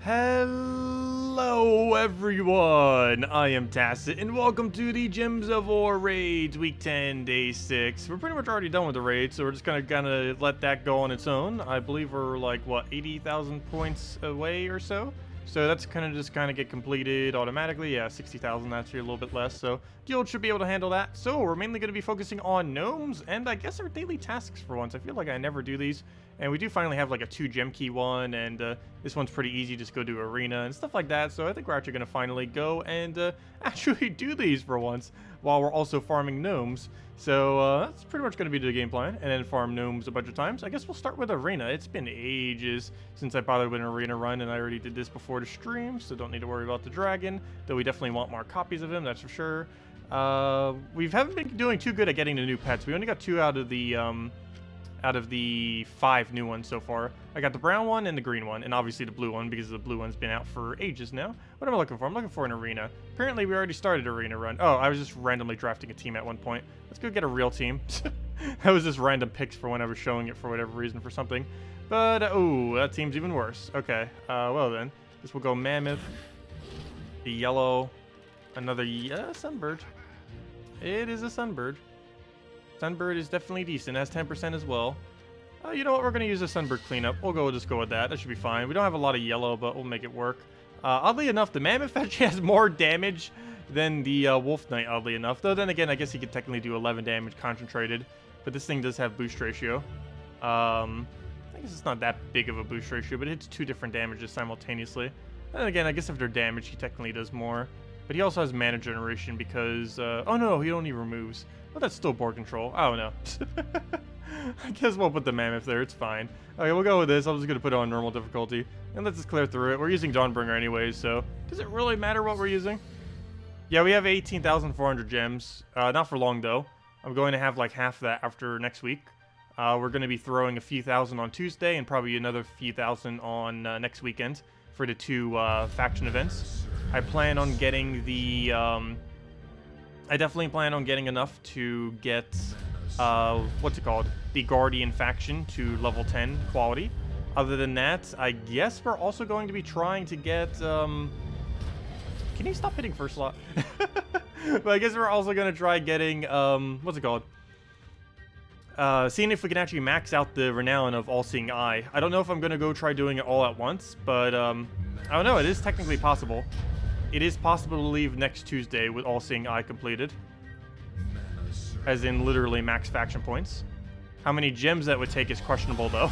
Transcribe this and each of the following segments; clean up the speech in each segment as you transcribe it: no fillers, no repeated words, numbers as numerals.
Hello everyone, I am Tacet, and welcome to the Gems of War Raids, Week 10, Day 6. We're pretty much already done with the raid, so we're just gonna let that go on its own. I believe we're like, what, 80,000 points away or so? So that's just get completed automatically. Yeah, 60,000, actually a little bit less, so Guild should be able to handle that. So we're mainly going to be focusing on Gnomes, and I guess our daily tasks for once. I feel like I never do these, and we do finally have like a 2 gem key one, and this one's pretty easy, just go do arena and stuff like that. So I think we're actually going to finally go and actually do these for once, while we're also farming Gnomes. So that's pretty much going to be the game plan, and then farm Gnomes a bunch of times. I guess we'll start with arena. It's been ages since I bothered with an arena run, and I already did this before the stream, so don't need to worry about the dragon, though we definitely want more copies of him, that's for sure. We haven't been doing too good at getting the new pets. We only got 2 out of the 5 new ones so far. I got the brown one and the green one, and obviously the blue one, because the blue one's been out for ages now. What am I looking for? I'm looking for an arena. Apparently we already started arena run. Oh, I was just randomly drafting a team at one point. Let's go get a real team. That was just random picks for when I was showing it for whatever reason for something. But, oh, that team's even worse. Okay, well then. This will go Mammoth, the yellow, another Sunbird. It is a Sunbird. Sunbird is definitely decent. It has 10% as well. You know what? We're going to use a Sunbird cleanup. We'll just go with that. That should be fine. We don't have a lot of yellow, but we'll make it work. Oddly enough, the Mammoth actually has more damage than the Wolf Knight, oddly enough. Though then again, I guess he could technically do 11 damage concentrated. But this thing does have boost ratio. I guess it's not that big of a boost ratio, but it hits 2 different damages simultaneously. And again, I guess if they're damaged, he technically does more. But he also has mana generation because... oh no, he only removes. Well, that's still board control. I don't know. I guess we'll put the Mammoth there. It's fine. Okay, we'll go with this. I'm just going to put it on normal difficulty. And let's just clear through it. We're using Dawnbringer anyways, so... Does it really matter what we're using? Yeah, we have 18,400 gems. Not for long, though. I'm going to have like half that after next week. We're going to be throwing a few thousand on Tuesday and probably another few thousand on next weekend for the 2 faction events. I plan on getting the... I definitely plan on getting enough to get, what's it called? The Guardian faction to level 10 quality. Other than that, I guess we're also going to be trying to get, Can you stop hitting first slot? But I guess we're also going to try getting, what's it called? Seeing if we can actually max out the renown of All-Seeing Eye. I don't know if I'm going to go try doing it all at once, but, I don't know, it is technically possible. It is possible to leave next Tuesday with All-Seeing Eye completed. As in, literally max faction points. How many gems that would take is questionable, though.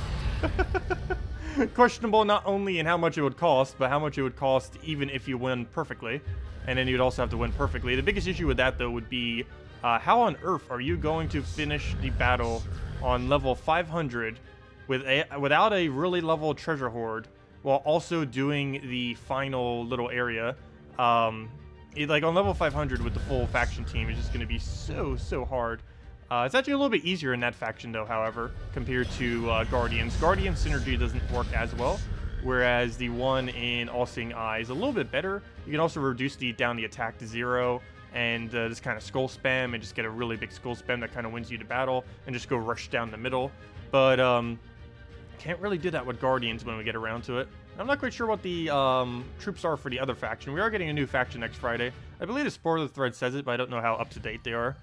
Questionable not only in how much it would cost, but how much it would cost even if you win perfectly. And then you'd also have to win perfectly. The biggest issue with that, though, would be how on earth are you going to finish the battle on level 500 without a really level treasure hoard, while also doing the final little area? Like on level 500 with the full faction team is just going to be so hard. It's actually a little bit easier in that faction though, however, compared to Guardians. Guardian synergy doesn't work as well, whereas the one in All-Seeing Eye is a little bit better. You can also reduce down the attack to 0 and just kind of skull spam and just get a really big skull spam that kind of wins you the battle and just go rush down the middle. But can't really do that with Guardians when we get around to it. I'm not quite sure what the troops are for the other faction. We are getting a new faction next Friday. I believe the spoiler thread says it, but I don't know how up-to-date they are.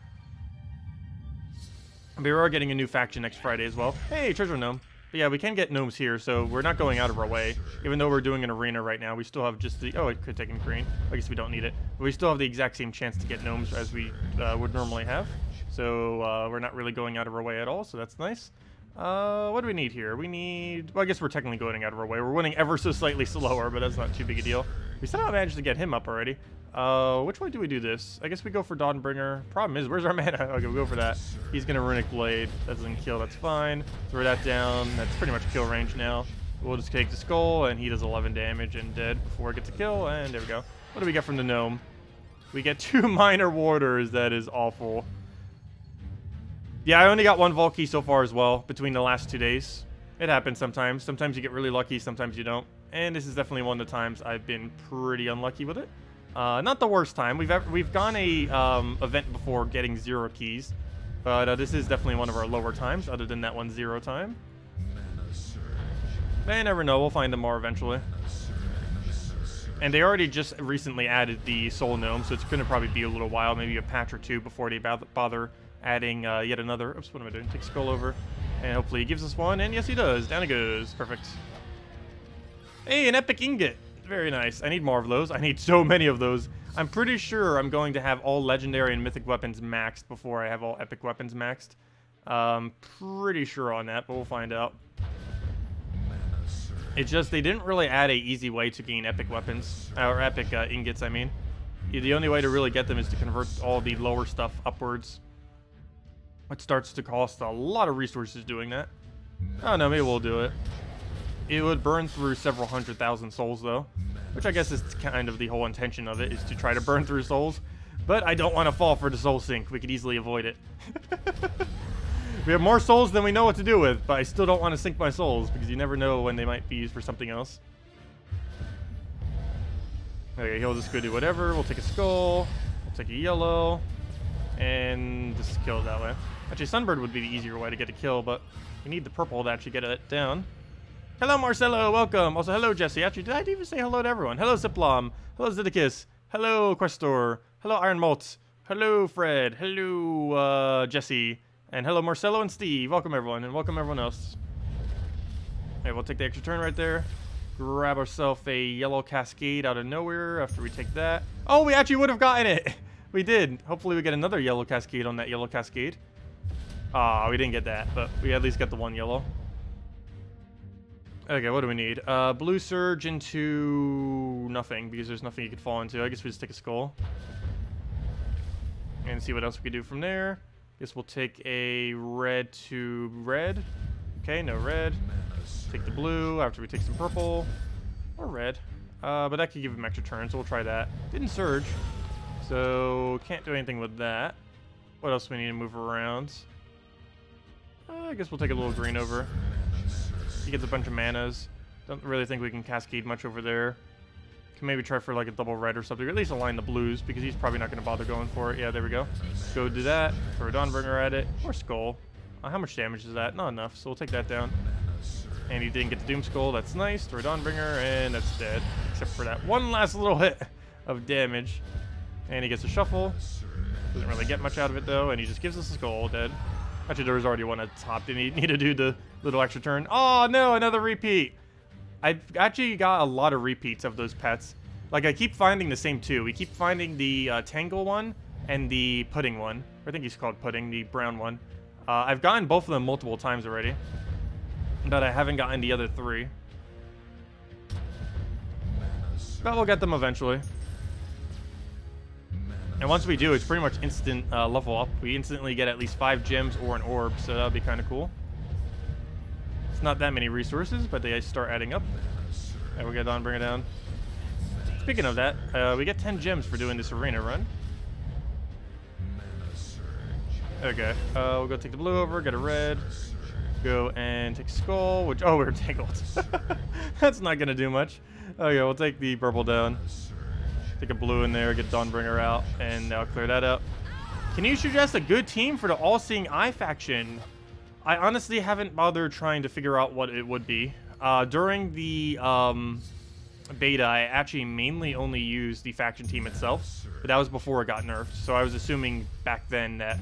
But we are getting a new faction next Friday as well. Hey, treasure gnome. But yeah, we can get gnomes here, so we're not going out of our way. Even though we're doing an arena right now, we still have just the... Oh, it could take in green. I guess we don't need it. But we still have the exact same chance to get gnomes as we would normally have. So we're not really going out of our way at all, so that's nice. What do we need here? We need... Well, I guess we're technically going out of our way. We're winning ever so slightly slower, but that's not too big a deal. We somehow managed to get him up already. Which way do we do this? I guess we go for Dawnbringer. Problem is, where's our mana? Okay, we'll go for that. He's gonna Runic Blade. That doesn't kill, that's fine. Throw that down. That's pretty much kill range now. We'll just take the skull, and he does 11 damage and dead before it gets a kill, and there we go. What do we get from the gnome? We get 2 minor warders. That is awful. Yeah, I only got 1 Volkey so far as well, between the last 2 days. It happens sometimes. Sometimes you get really lucky, sometimes you don't. And this is definitely one of the times I've been pretty unlucky with it. Not the worst time. We've gone a event before getting 0 keys. But this is definitely one of our lower times, other than that 1-0 time. They never know, we'll find them more eventually. And they already just recently added the Soul Gnome, so it's going to probably be a little while, maybe a patch or two before they bother adding yet another. Oops, what am I doing? Take Skull over. And hopefully he gives us one, and yes he does. Down it goes. Perfect. Hey, an epic ingot. Very nice. I need more of those. I need so many of those. I'm pretty sure I'm going to have all legendary and mythic weapons maxed before I have all epic weapons maxed. Pretty sure on that, but we'll find out. It's just they didn't really add a easy way to gain epic weapons, or epic ingots, I mean. The only way to really get them is to convert all the lower stuff upwards. It starts to cost a lot of resources doing that. Oh no, maybe we'll do it. It would burn through several 100,000 souls though, which I guess is kind of the whole intention of it, is to try to burn through souls. But I don't want to fall for the soul sink. We could easily avoid it. We have more souls than we know what to do with, but I still don't want to sink my souls because you never know when they might be used for something else. Okay, he'll just go do whatever. We'll take a skull. We'll take a yellow. And just kill it that way. Actually, Sunbird would be the easier way to get a kill, but we need the purple to actually get it down. Hello, Marcelo. Welcome. Also, hello, Jesse. Actually, did I even say hello to everyone? Hello, Ziplom. Hello, Zeddicus. Hello, Questor. Hello, Iron Malt. Hello, Fred. Hello, Jesse. And hello, Marcelo and Steve. Welcome, everyone, and welcome everyone else. Okay, we'll take the extra turn right there. Grab ourselves a yellow cascade out of nowhere after we take that. Oh, we actually would have gotten it. We did. Hopefully we get another yellow cascade on that yellow cascade. Ah, we didn't get that, but we at least got the one yellow. Okay, what do we need? Blue Surge into nothing, because there's nothing you could fall into. I guess we just take a skull. And see what else we could do from there. Guess we'll take a red to red. Okay, no red. Take the blue after we take some purple. Or red. But that could give him extra turns, so we'll try that. Didn't surge. So, can't do anything with that. What else do we need to move around? I guess we'll take a little green over. He gets a bunch of manas. Don't really think we can cascade much over there. Can maybe try for like a double red or something, or at least align the blues, because he's probably not going to bother going for it. Yeah, there we go. Go do that. Throw a Dawnbringer at it. Or Skull. How much damage is that? Not enough, so we'll take that down. And he didn't get the Doom Skull. That's nice. Throw a Dawnbringer, and that's dead. Except for that one last little hit of damage. And he gets a Shuffle. Doesn't really get much out of it, though, and he just gives us a Skull. Dead. Actually, there was already one at the top. Didn't he need to do the little extra turn? Oh, no, another repeat. I've actually got a lot of repeats of those pets. Like, I keep finding the same two. We keep finding the Tangle one and the Pudding one. I think he's called Pudding, the brown one. I've gotten both of them multiple times already. But I haven't gotten the other three. But we'll get them eventually. And once we do, it's pretty much instant level up. We instantly get at least 5 gems or an orb, so that'll be kind of cool. It's not that many resources, but they start adding up. And we'll get on, bring it down. Speaking of that, we get 10 gems for doing this arena run. Okay, we'll go take the blue over, get a red. Go and take Skull, which... Oh, we're tangled. That's not going to do much. Okay, we'll take the purple down. Take a blue in there, get Dawnbringer out, and now clear that up. Can you suggest a good team for the All-Seeing Eye faction? I honestly haven't bothered trying to figure out what it would be. During the beta, I actually mainly only used the faction team itself, but that was before it got nerfed, so I was assuming back then that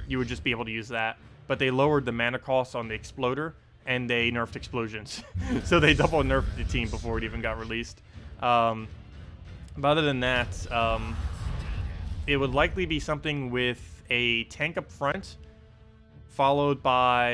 you would just be able to use that. But they lowered the mana cost on the Exploder, and they nerfed explosions. So they double nerfed the team before it even got released. But other than that, it would likely be something with a tank up front, followed by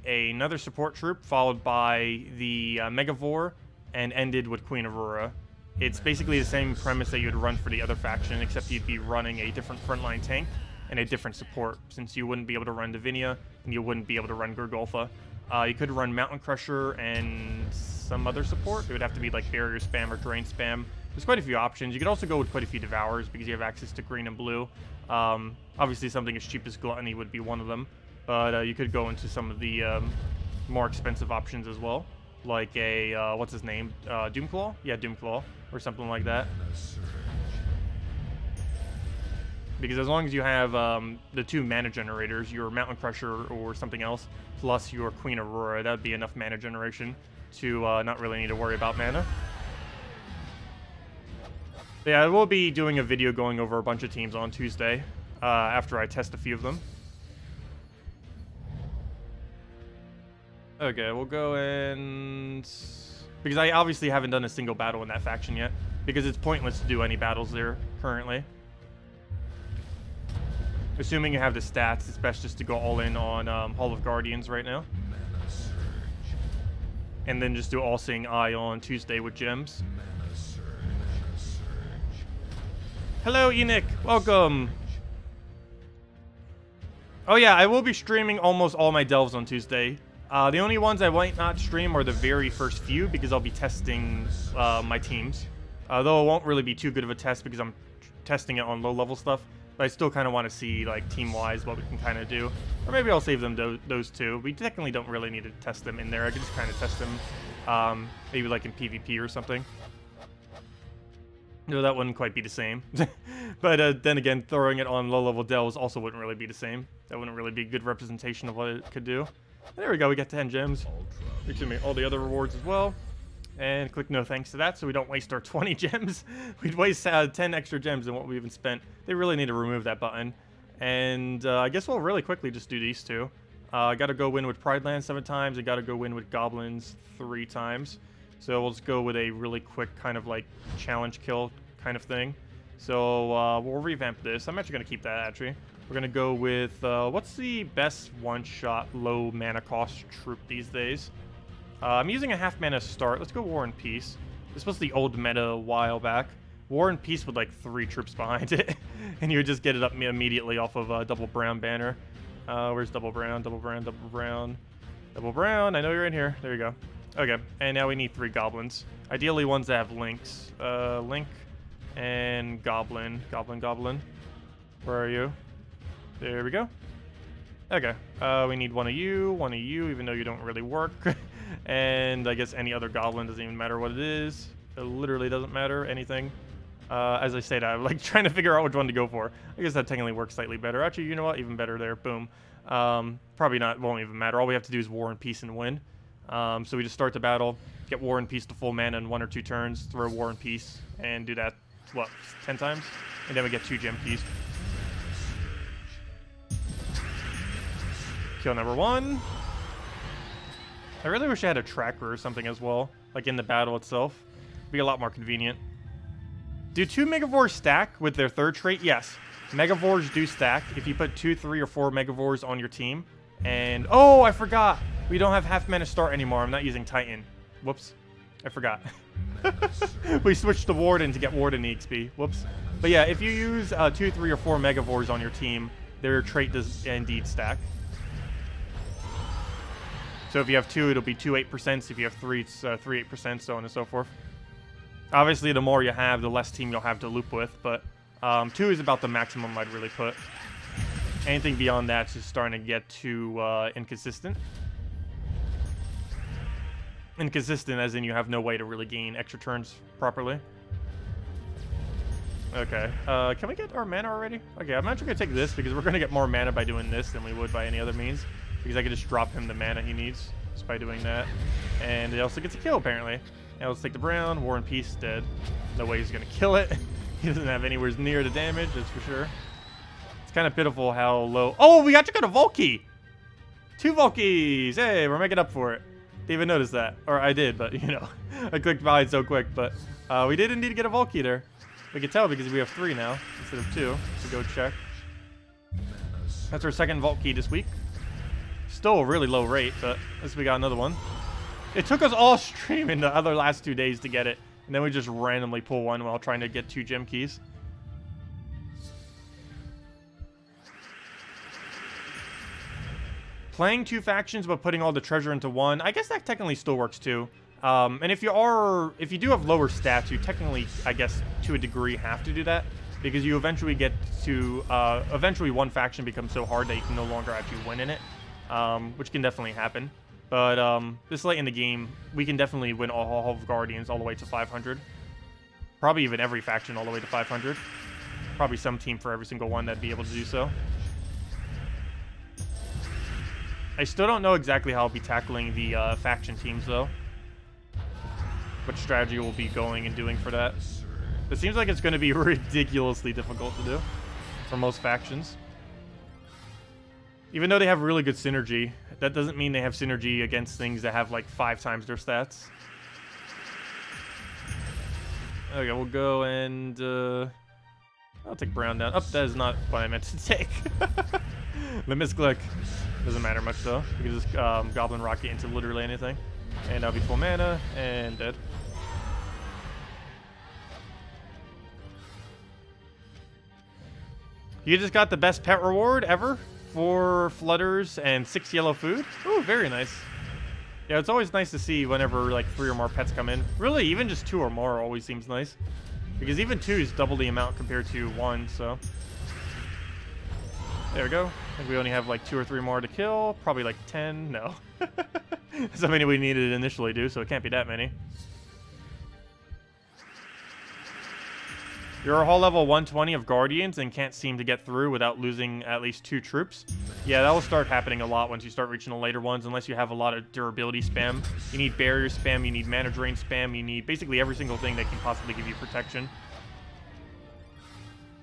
another support troop, followed by the Megavore, and ended with Queen Aurora. It's basically the same premise that you'd run for the other faction, except you'd be running a different frontline tank and a different support, since you wouldn't be able to run Divinia, and you wouldn't be able to run Gurgulfa. You could run Mountain Crusher and some other support. It would have to be like Barrier Spam or Drain Spam. There's quite a few options. You could also go with quite a few Devours, because you have access to green and blue. Obviously, something as cheap as Gluttony would be one of them, but you could go into some of the more expensive options as well, like a, what's his name? Doomclaw? Yeah, Doomclaw, or something like that. Because as long as you have the 2 mana generators, your Mountain Crusher or something else, plus your Queen Aurora, that would be enough mana generation to not really need to worry about mana. Yeah, I will be doing a video going over a bunch of teams on Tuesday after I test a few of them. Okay, we'll go and... Because I obviously haven't done a single battle in that faction yet. Because it's pointless to do any battles there currently. Assuming you have the stats, it's best just to go all in on Hall of Guardians right now. And then just do All-Seeing Eye on Tuesday with gems. Hello, Enoch. Welcome. Oh yeah, I will be streaming almost all my delves on Tuesday. The only ones I might not stream are the very first few because I'll be testing my teams. Though it won't really be too good of a test because I'm testing it on low-level stuff. But I still kind of want to see, like, team-wise what we can kind of do. Or maybe I'll save them those two. We technically don't really need to test them in there. I can just kind of test them, maybe like in PvP or something. No, that wouldn't quite be the same. But then again, throwing it on low-level delves also wouldn't really be the same. That wouldn't really be a good representation of what it could do. There we go, we got 10 gems. Excuse me, all the other rewards as well. And click no thanks to that so we don't waste our 20 gems. We'd waste 10 extra gems than what we even spent. They really need to remove that button. And I guess we'll really quickly just do these two. I gotta go win with Pride Land 7 times. I gotta go win with Goblins 3 times. So we'll just go with a really quick kind of like challenge kill kind of thing. So we'll revamp this. I'm actually gonna keep that actually. We're gonna go with, what's the best one-shot low mana cost troop these days? I'm using a half mana start. Let's go War and Peace. This was the old meta a while back. War and Peace with like 3 troops behind it. And you would just get it up immediately off of Double Brown banner. Where's Double Brown? Double Brown, Double Brown. Double Brown, I know you're in here. There you go. Okay, and now we need 3 goblins. Ideally ones that have links. Link and Goblin. Goblin. Where are you? There we go. Okay, we need one of you, even though you don't really work. And I guess any other goblin, doesn't even matter what it is. It literally doesn't matter, anything. As I said, I'm like trying to figure out which one to go for. I guess that technically works slightly better. Actually, you know what? Even better there. Boom. Probably not, won't even matter. All we have to do is War and Peace and win. So we just start the battle, get War and Peace to full mana in 1 or 2 turns, throw War and Peace, and do that, what, 10 times? And then we get 2 gem keys. Kill number 1. I really wish I had a tracker or something as well, like in the battle itself. It'd be a lot more convenient. Do 2 Megavores stack with their 3rd trait? Yes. Megavores do stack if you put 2, 3, or 4 Megavores on your team. And, oh, I forgot. We don't have half mana start anymore. I'm not using Titan. Whoops. I forgot. We switched to Warden to get Warden EXP. Whoops. But yeah, if you use 2, 3, or 4 Megavores on your team, their trait does indeed stack. So if you have 2, it'll be 2 8%. If you have 3, it's 3 8%, so on and so forth. Obviously, the more you have, the less team you'll have to loop with. But 2 is about the maximum I'd really put. Anything beyond that's just starting to get too inconsistent. Inconsistent as in you have no way to really gain extra turns properly. Okay, can we get our mana already? Okay, I'm actually going to take this because we're going to get more mana by doing this than we would by any other means. Because I can just drop him the mana he needs just by doing that. And it also gets a kill, apparently. Now let's take the brown. War and Peace dead. No way he's going to kill it. He doesn't have anywhere near the damage, that's for sure. It's kind of pitiful how low... Oh, we actually got a Volkey! 2 Volkeys! Hey, we're making up for it. Didn't even notice that. Or I did, but, you know. I clicked by it so quick, but we did indeed get a Volkey there. We can tell because we have 3 now instead of 2. So go check. That's our 2nd Volkey this week. Still a really low rate, but at least we got another one. It took us all streaming the other last 2 days to get it. And then we just randomly pull one while trying to get 2 gem keys. Playing 2 factions but putting all the treasure into 1, I guess that technically still works too. And if you do have lower stats, you technically, I guess, to a degree have to do that. Because you eventually get to, eventually one faction becomes so hard that you can no longer actually win in it. Which can definitely happen. But this late in the game, we can definitely win all of Guardians all the way to 500. Probably even every faction all the way to 500. Probably some team for every single one that'd be able to do so. I still don't know exactly how I'll be tackling the faction teams, though. What strategy we'll be going and doing for that. It seems like it's going to be ridiculously difficult to do for most factions. Even though they have really good synergy, that doesn't mean they have synergy against things that have like 5 times their stats. Okay, we'll go and I'll take brown down. Oh, that is not what I meant to take. The misclick. Doesn't matter much though. We can just Goblin Rocket into literally anything. And I'll be full mana and dead. You just got the best pet reward ever. 4 flutters and 6 yellow food. Ooh, very nice. Yeah, it's always nice to see whenever like 3 or more pets come in. Really, even just 2 or more always seems nice. Because even 2 is double the amount compared to 1, so. There we go. I think we only have like 2 or 3 more to kill. Probably like 10. No. That's how many we needed initially, do, so it can't be that many. You're a whole level 120 of Guardians and can't seem to get through without losing at least 2 troops. Yeah, that will start happening a lot once you start reaching the later ones, unless you have a lot of durability spam. You need barrier spam, you need mana drain spam, you need basically every single thing that can possibly give you protection.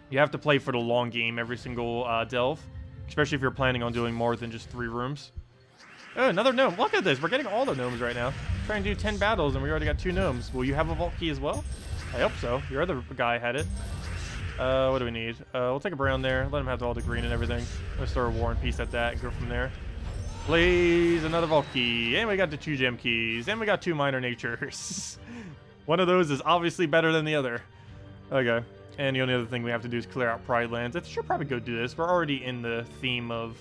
You have to play for the long game every single delve, especially if you're planning on doing more than just 3 rooms. Oh, another gnome. Look at this. We're getting all the gnomes right now. Trying to do 10 battles and we already got 2 gnomes. Will you have a vault key as well? I hope so. Your other guy had it. What do we need? We'll take a brown there. Let him have all the green and everything. Let's throw a War and Peace at that and go from there. Please, another vault key. And we got the 2 gem keys. And we got 2 minor natures. One of those is obviously better than the other. Okay. And the only other thing we have to do is clear out Pride Lands. I should probably go do this. We're already in the theme of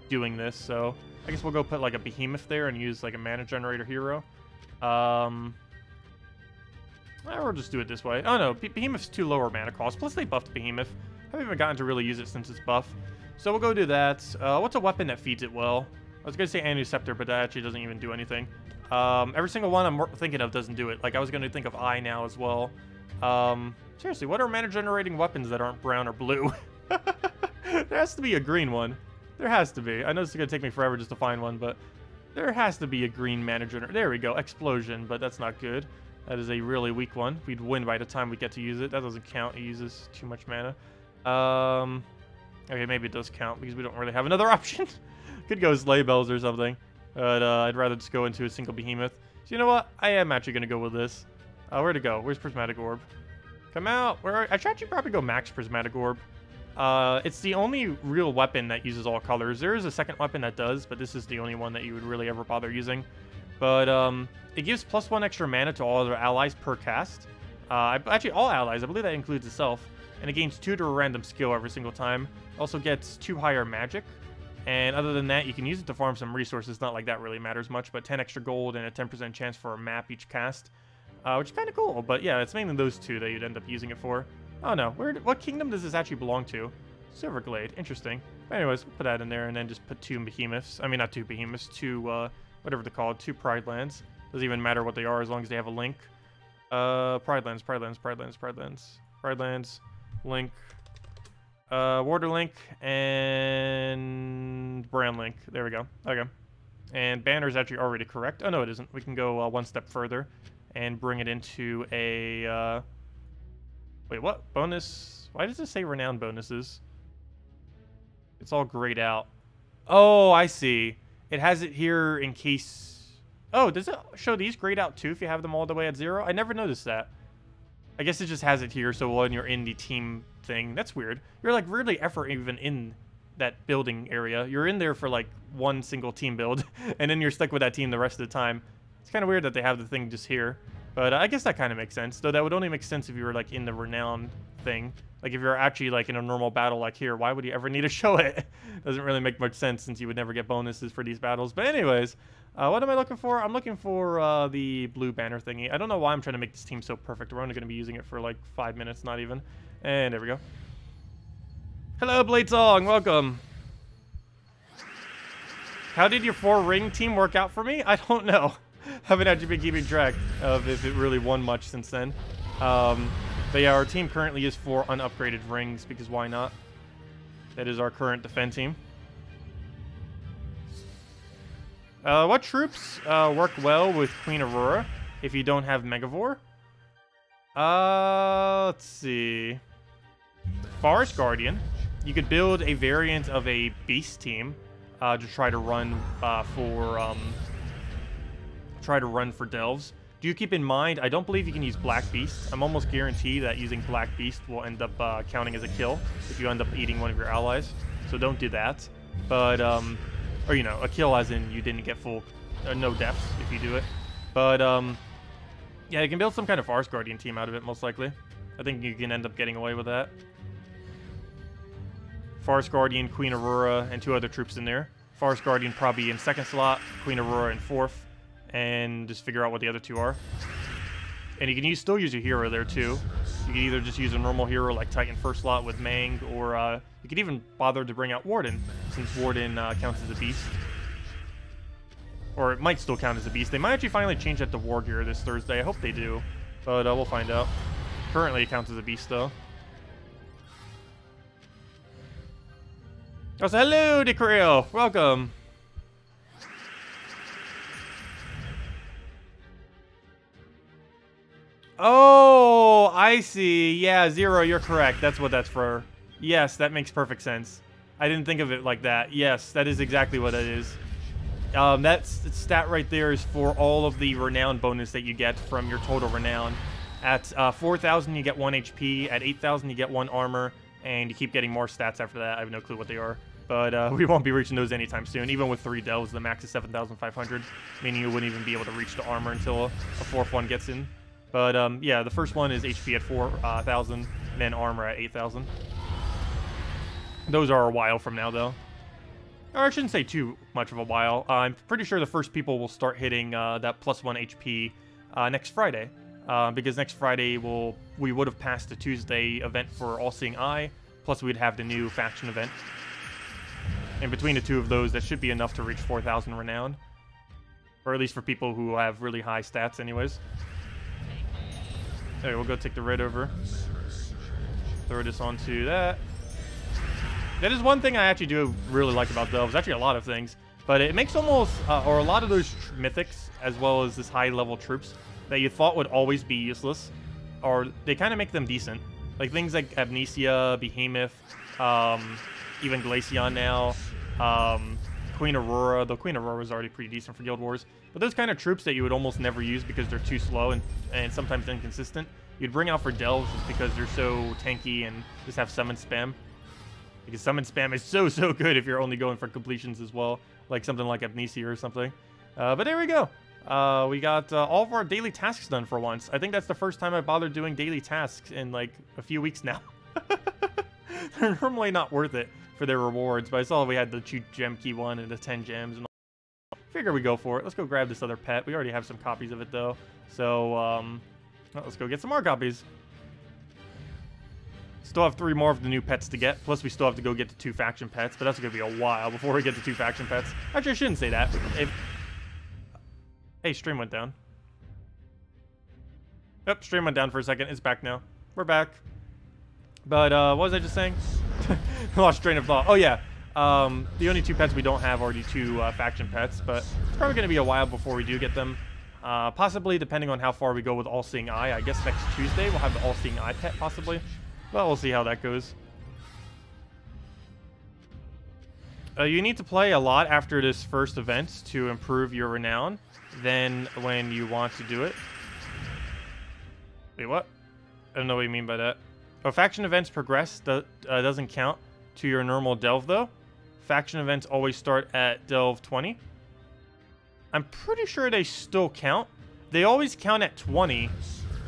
doing this, so I guess we'll go put like a behemoth there and use like a mana generator hero. We'll just do it this way. Oh no, behemoth's 2 lower mana cost. Plus they buffed behemoth. I haven't even gotten to really use it since it's buff. So we'll go do that. What's a weapon that feeds it well? I was gonna say Anusceptor, but that actually doesn't even do anything. Every single one I'm thinking of doesn't do it. Like I was gonna think of Eye now as well. Seriously, what are mana generating weapons that aren't brown or blue? There has to be a green one. There has to be. I know it's gonna take me forever just to find one, but there has to be a green mana generator. There we go, Explosion, but that's not good. That is a really weak one. We'd win by the time we get to use it. That doesn't count. It uses too much mana. Okay, maybe it does count because we don't really have another option. Could go Sleigh Bells or something, but I'd rather just go into a single behemoth. So you know what? I am actually gonna go with this. Where'd it go? Where's Prismatic Orb? Come out. I should actually probably go Max Prismatic Orb. It's the only real weapon that uses all colors. There is a second weapon that does, but this is the only one that you would really ever bother using. But it gives +1 extra mana to all other allies per cast. Actually, all allies. I believe that includes itself. And it gains 2 to a random skill every single time. Also gets 2 higher magic. And other than that, you can use it to farm some resources. Not like that really matters much, but 10 extra gold and a 10% chance for a map each cast. Which is kind of cool. But yeah, it's mainly those 2 that you'd end up using it for. Oh no, what kingdom does this actually belong to? Silverglade. Interesting. But anyways, we'll put that in there and then just put 2 behemoths. I mean, not 2 behemoths, 2, whatever they're called, 2 Pride Lands. Doesn't even matter what they are as long as they have a link. Pride Lands, Link, Water Link, and Brand Link. There we go. Okay. And Banner's actually already correct. Oh, no, it isn't. We can go 1 step further and bring it into a... Wait, what? Bonus? Why does it say Renown bonuses? It's all grayed out. Oh, I see. It has it here in case... Oh, does it show these grayed out too if you have them all the way at 0? I never noticed that. I guess it just has it here, so when you're in the team thing. That's weird. You're like really effort even in that building area. You're in there for like 1 single team build, and then you're stuck with that team the rest of the time. It's kind of weird that they have the thing just here. But I guess that kind of makes sense. Though that would only make sense if you were like in the Renown thing. Like if you're actually like in a normal battle like here, why would you ever need to show it? Doesn't really make much sense since you would never get bonuses for these battles. But anyways, what am I looking for? I'm looking for the blue banner thingy. I don't know why I'm trying to make this team so perfect. We're only going to be using it for like 5 minutes, not even. And there we go. Hello, Bladesong. Welcome. How did your 4-ring team work out for me? I don't know. Haven't actually been keeping track of if it really won much since then. But yeah, our team currently is 4 unupgraded rings, because why not? That is our current defend team. What troops work well with Queen Aurora if you don't have Megavore? Let's see. Forest Guardian. You could build a variant of a beast team to try to run for delves. Do keep in mind, I don't believe you can use Black Beast. I'm almost guaranteed that using Black Beast will end up counting as a kill if you end up eating one of your allies. So don't do that. But, or, you know, a kill as in you didn't get full, no deaths if you do it. But, yeah, you can build some kind of Forest Guardian team out of it, most likely. I think you can end up getting away with that. Forest Guardian, Queen Aurora, and 2 other troops in there. Forest Guardian probably in 2nd slot, Queen Aurora in 4th, and just figure out what the other 2 are. And you can still use your hero there too. You can either just use a normal hero like Titan 1st slot with Mang, or you could even bother to bring out Warden, since Warden counts as a beast. Or it might still count as a beast. They might actually finally change that to War Gear this Thursday. I hope they do, but we'll find out. Currently it counts as a beast though. Oh, so hello, Decreo. Welcome. Oh, I see. Yeah, Zero, you're correct. That's what that's for. Yes, that makes perfect sense. I didn't think of it like that. Yes, that is exactly what it is. That stat right there is for all of the renown bonus that you get from your total renown. At 4,000, you get 1 HP. At 8,000, you get 1 armor. And you keep getting more stats after that. I have no clue what they are. But we won't be reaching those anytime soon. Even with 3 delves, the max is 7,500. Meaning you wouldn't even be able to reach the armor until a 4th one gets in. But yeah, the first one is HP at 4,000. And then armor at 8,000. Those are a while from now, though. Or I shouldn't say too much of a while. I'm pretty sure the first people will start hitting that +1 HP next Friday. Because next Friday we would have passed the Tuesday event for All Seeing Eye, plus we'd have the new faction event. And between the 2 of those, that should be enough to reach 4,000 renown. Or at least for people who have really high stats anyways. Okay, we'll go take the red over. Throw this onto that. That is one thing I actually do really like about delves. Actually a lot of things. But it makes almost, or a lot of those mythics, as well as this high-level troops, that you thought would always be useless, or they kind of make them decent. Like things like Amnesia, Behemoth, even Glaceon now, Queen Aurora, though Queen Aurora is already pretty decent for Guild Wars. But those kind of troops that you would almost never use because they're too slow and sometimes inconsistent, you'd bring out for delves just because they're so tanky and just have summon spam. Because summon spam is so good if you're only going for completions as well, like something like Amnesia or something. But there we go. We got all of our daily tasks done for once. I think that's the first time I bothered doing daily tasks in like a few weeks now. They're normally not worth it for their rewards, but I saw we had the 2 gem key one and the 10 gems and all. Figure we go for it. Let's go grab this other pet. We already have some copies of it though. So well, let's go get some more copies. Still have 3 more of the new pets to get. Plus we still have to go get the 2 faction pets, but that's gonna be a while before we get the 2 faction pets. Actually, I shouldn't say that. Hey, stream went down. Yep, stream went down for a second. It's back now. We're back. But, what was I just saying? Lost train of thought. Oh, yeah. The only 2 pets we don't have are the 2 faction pets, but it's probably going to be a while before we do get them. Possibly, depending on how far we go with All Seeing Eye. I guess next Tuesday we'll have the All Seeing Eye pet, possibly. But we'll see how that goes. You need to play a lot after this first event to improve your renown. Then when you want to do it. Wait, what? I don't know what you mean by that. Oh, faction events progress doesn't count to your normal delve though. Faction events always start at delve 20. I'm pretty sure they still count. They always count at 20,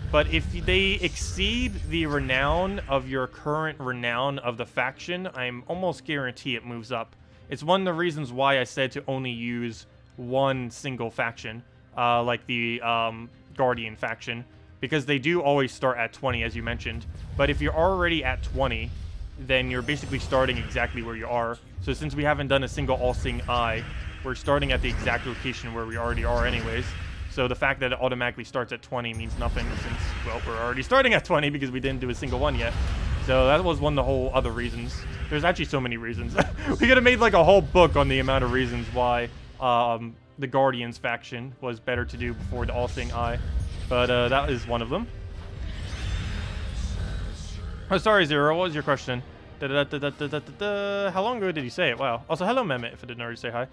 but if they exceed the renown of your current renown of the faction, I'm almost guarantee it moves up. It's one of the reasons why I said to only use 1 single faction, like the Guardian faction, because they do always start at 20, as you mentioned. But if you're already at 20, then you're basically starting exactly where you are. So since we haven't done a single All-Seeing Eye, we're starting at the exact location where we already are anyways. So the fact that it automatically starts at 20 means nothing since, well, we're already starting at 20 because we didn't do a single one yet. So that was one of the whole other reasons. There's actually so many reasons. We could have made like a whole book on the amount of reasons why the Guardians faction was better to do before the All-Seeing Eye. But that is one of them. Oh, sorry, Zero. What was your question? How long ago did you say it? Wow. Also, hello, Mehmet, if I didn't already say hi.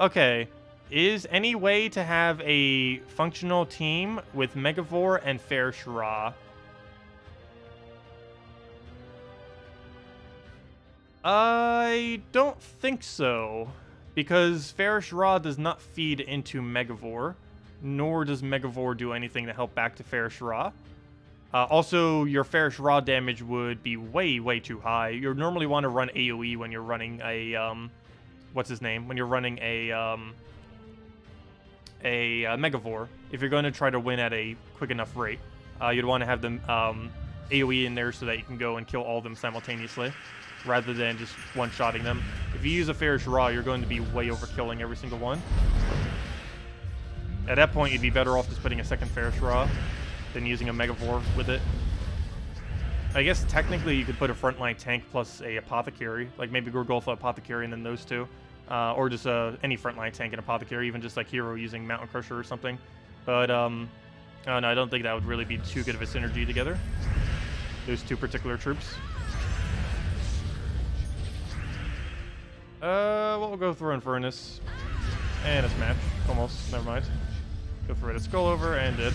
Okay. Is any way to have a functional team with Megavore and Fair Shra? I don't think so. Because Fair Shra does not feed into Megavore, nor does Megavore do anything to help back to Fair Shra. Also, your Fair Shra damage would be way, way too high. You normally want to run AoE when you're running a, what's his name? When you're running a Megavore. If you're going to try to win at a quick enough rate, you'd want to have them AoE in there so that you can go and kill all of them simultaneously, rather than just one-shotting them. If you use a Fair Shra, you're going to be way overkilling every single one. At that point, you'd be better off just putting a second Fair Shra than using a Megavore with it. I guess technically you could put a frontline tank plus a Apothecary, like maybe Gorgolfa Apothecary and then those two. Or just any frontline tank and Apothecary, even just like Hero using Mountain Crusher or something. But, oh no, I don't think that would really be too good of a synergy together. Those two particular troops. We'll go through Infernus. And a Smash. Almost. Never mind. Go for a Skull over, and did.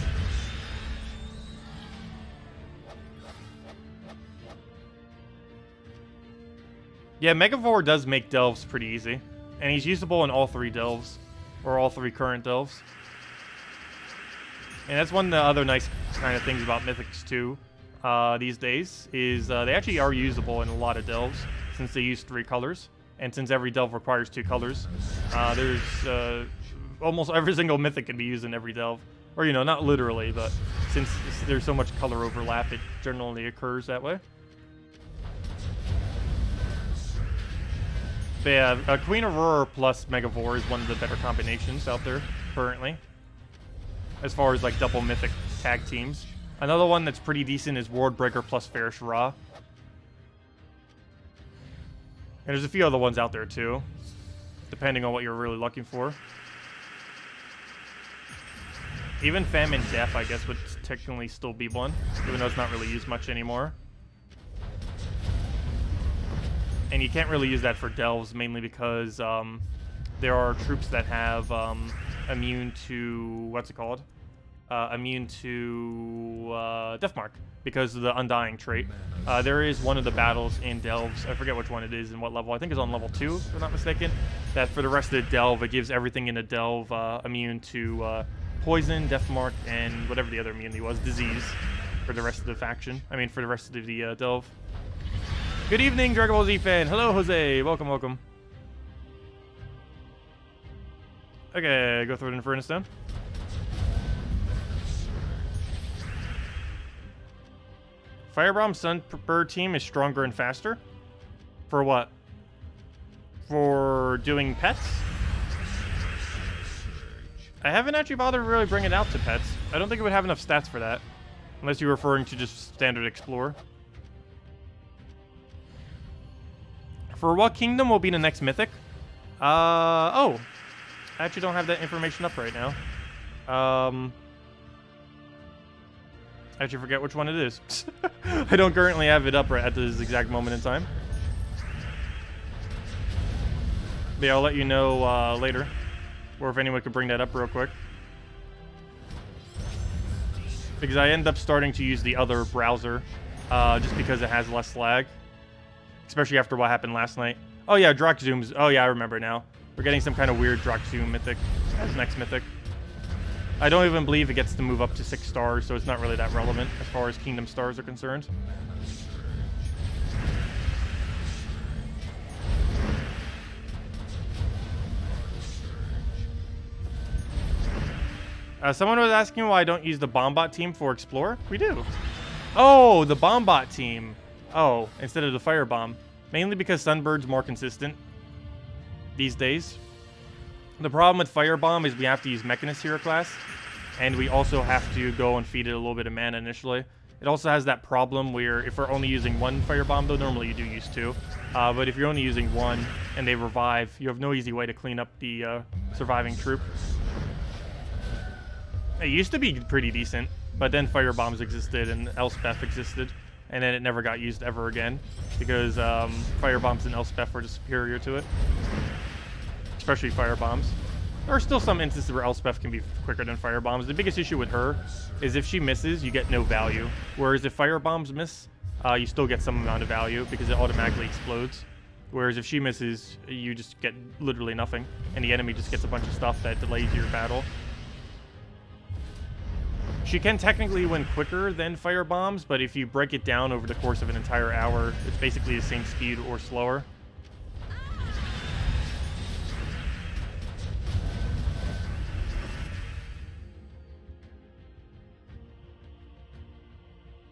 Yeah, Megavore does make delves pretty easy. And he's usable in all three delves. Or all three current delves. And that's one of the other nice kind of things about Mythics too, these days, is they actually are usable in a lot of delves, since they use 3 colors. And since every delve requires 2 colors, there's almost every single mythic can be used in every delve. Or, you know, not literally, but since there's so much color overlap, it generally occurs that way. But yeah, Queen Aurora plus Megavore is one of the better combinations out there currently, as far as like double mythic tag teams. Another one that's pretty decent is Wardbreaker plus Fair Shra. And there's a few other ones out there too, depending on what you're really looking for. Even Famine Death, I guess, would technically still be one, even though it's not really used much anymore. And you can't really use that for delves, mainly because there are troops that have immune to, what's it called? Immune to Deathmark, because of the Undying trait. There is one of the battles in delves, I forget which one it is and what level, I think it's on level 2, if I'm not mistaken, that for the rest of the delve, it gives everything in a delve immune to poison, Deathmark, and whatever the other immunity was, disease, for the rest of the faction. I mean, for the rest of the delve. Good evening, Dragon Ball Z fan. Hello, Jose. Welcome, welcome. Okay, go through it in Infernus down. Firebomb Sunbird team is stronger and faster? For what? For doing pets? I haven't actually bothered to really bring it out to pets. I don't think it would have enough stats for that. Unless you're referring to just standard Explorer. For what kingdom will be the next mythic? Oh. I actually don't have that information up right now. I actually forget which one it is. I don't currently have it up right at this exact moment in time. But yeah, I'll let you know later. Or if anyone could bring that up real quick. Because I end up starting to use the other browser just because it has less lag. Especially after what happened last night. Oh yeah, Droxzoom's. Oh yeah, I remember now. We're getting some kind of weird Droxzoom mythic as next mythic. I don't even believe it gets to move up to 6 stars, so it's not really that relevant as far as Kingdom stars are concerned. Someone was asking why I don't use the Bombot team for Explorer. We do. Oh, the Bombot team. Oh, instead of the Firebomb. Mainly because Sunbird's more consistent these days. The problem with Firebomb is we have to use Mechanist Hero class. And we also have to go and feed it a little bit of mana initially. It also has that problem where if we're only using 1 Firebomb, though normally you do use 2. But if you're only using 1 and they revive, you have no easy way to clean up the surviving troop. It used to be pretty decent, but then Firebombs existed and Elspeth existed. and then it never got used ever again because fire bombs and Elspeth were just superior to it, especially fire bombs. There are still some instances where Elspeth can be quicker than fire bombs. The biggest issue with her is if she misses, you get no value, whereas if fire bombs miss, you still get some amount of value because it automatically explodes. Whereas if she misses, you just get literally nothing, and the enemy just gets a bunch of stuff that delays your battle. She can technically win quicker than fire bombs, but if you break it down over the course of an entire hour, it's basically the same speed or slower.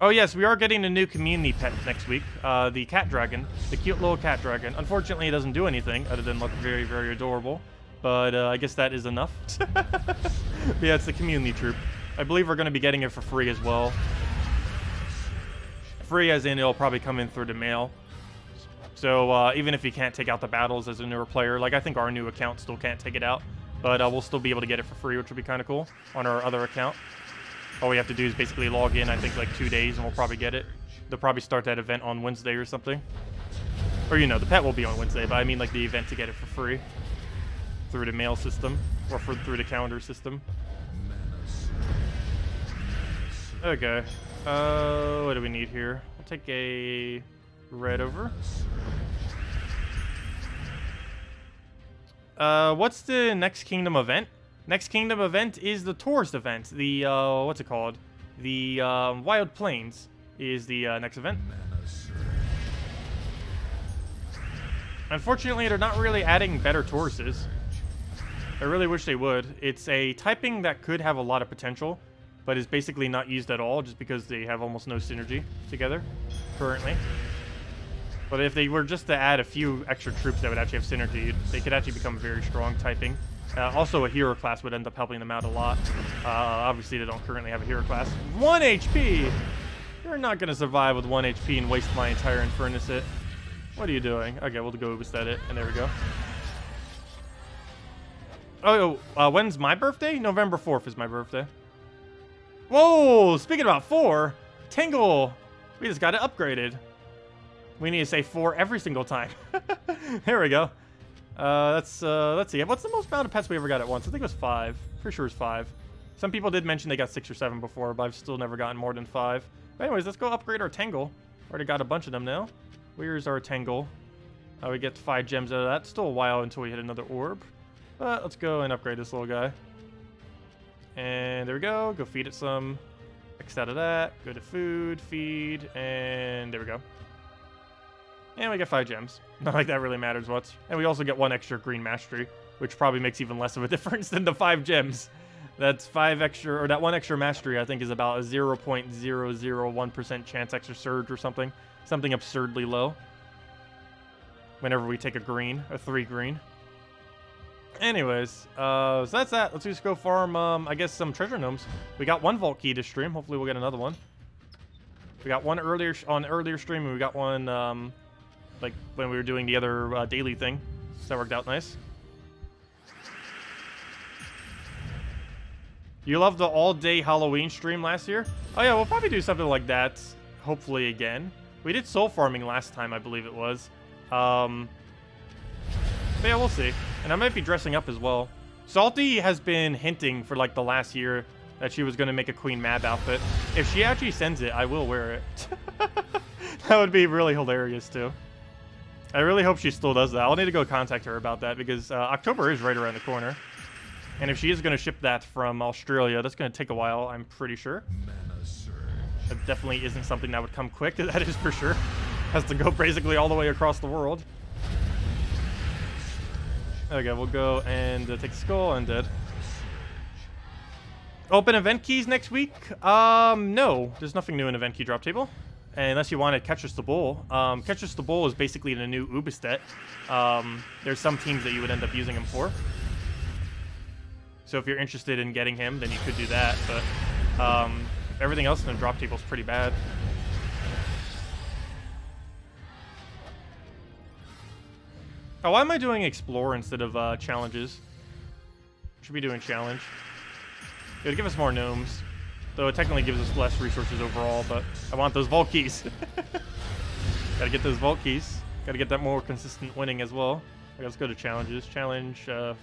Oh yes, we are getting a new community pet next week, the cat dragon, the cute little cat dragon. Unfortunately, it doesn't do anything other than look very, very adorable, but I guess that is enough. But yeah, it's the community troop. I believe we're going to be getting it for free as well. Free as in it'll probably come in through the mail. So even if you can't take out the battles as a newer player, like I think our new account still can't take it out, but we'll still be able to get it for free, which would be kind of cool on our other account. All we have to do is basically log in, I think, like 2 days, and we'll probably get it. They'll probably start that event on Wednesday or something. Or, you know, the pet will be on Wednesday, but I mean, like, the event to get it for free. Through the mail system, or through the calendar system. Okay. What do we need here? We'll take a red over. What's the next Kingdom event? Next Kingdom event is the tourist event. The, what's it called? The, Wild Plains is the, next event. Unfortunately, they're not really adding better Tauruses. I really wish they would. It's a typing that could have a lot of potential, but is basically not used at all just because they have almost no synergy together currently. But if they were just to add a few extra troops that would actually have synergy, they could actually become very strong typing. Also, a hero class would end up helping them out a lot. Obviously, they don't currently have a hero class. 1 HP! You're not going to survive with 1 HP and waste my entire Infernus hit. What are you doing? Okay, we'll go Ubistet it, and there we go. Oh, when's my birthday? November 4th is my birthday. Whoa! Speaking about 4, Tingle! We just got it upgraded. We need to say 4 every single time. There we go. Let's see. What's the most amount of pets we ever got at once? I think it was 5. Pretty sure it's 5. Some people did mention they got 6 or 7 before, but I've still never gotten more than 5. But anyways, let's go upgrade our Tangle. Already got a bunch of them now. Where's our Tangle? We get 5 gems out of that. Still a while until we hit another orb. But let's go and upgrade this little guy. And there we go. Go feed it some. X out of that. Go to food, feed, and there we go. And we get 5 gems. Not like that really matters much. And we also get 1 extra green mastery, which probably makes even less of a difference than the 5 gems. That's 5 extra, or that 1 extra mastery, I think, is about a 0.001% chance extra surge or something. Something absurdly low. Whenever we take a green, a 3 green. Anyways, so that's that. Let's just go farm, I guess, some treasure gnomes. We got 1 vault key to stream. Hopefully we'll get another one. We got 1 earlier on earlier stream, and we got 1, like when we were doing the other daily thing. So that worked out nice. You loved the all-day Halloween stream last year? Oh yeah, we'll probably do something like that, hopefully again. We did soul farming last time, I believe it was. But yeah, we'll see. And I might be dressing up as well. Salty has been hinting for like the last year that she was going to make a Queen Mab outfit. If she actually sends it, I will wear it. That would be really hilarious too. I really hope she still does that. I'll need to go contact her about that because October is right around the corner. And if she is going to ship that from Australia, that's going to take a while, I'm pretty sure. That definitely isn't something that would come quick, that is for sure. Has to go basically all the way across the world. Okay, we'll go and take a skull and dead. Open event keys next week? No. There's nothing new in event key drop table. Unless you want to Catch Us the Bull. Catch Us the Bull is basically the new Ubistet. There's some teams that you would end up using him for. So if you're interested in getting him, then you could do that. But everything else in the drop table is pretty bad. Oh, why am I doing Explore instead of challenges? Should be doing challenge. It would give us more gnomes. Though it technically gives us less resources overall, but I want those vault keys. Gotta get those vault keys. Gotta get that more consistent winning as well. Okay, let's go to challenges. Challenge,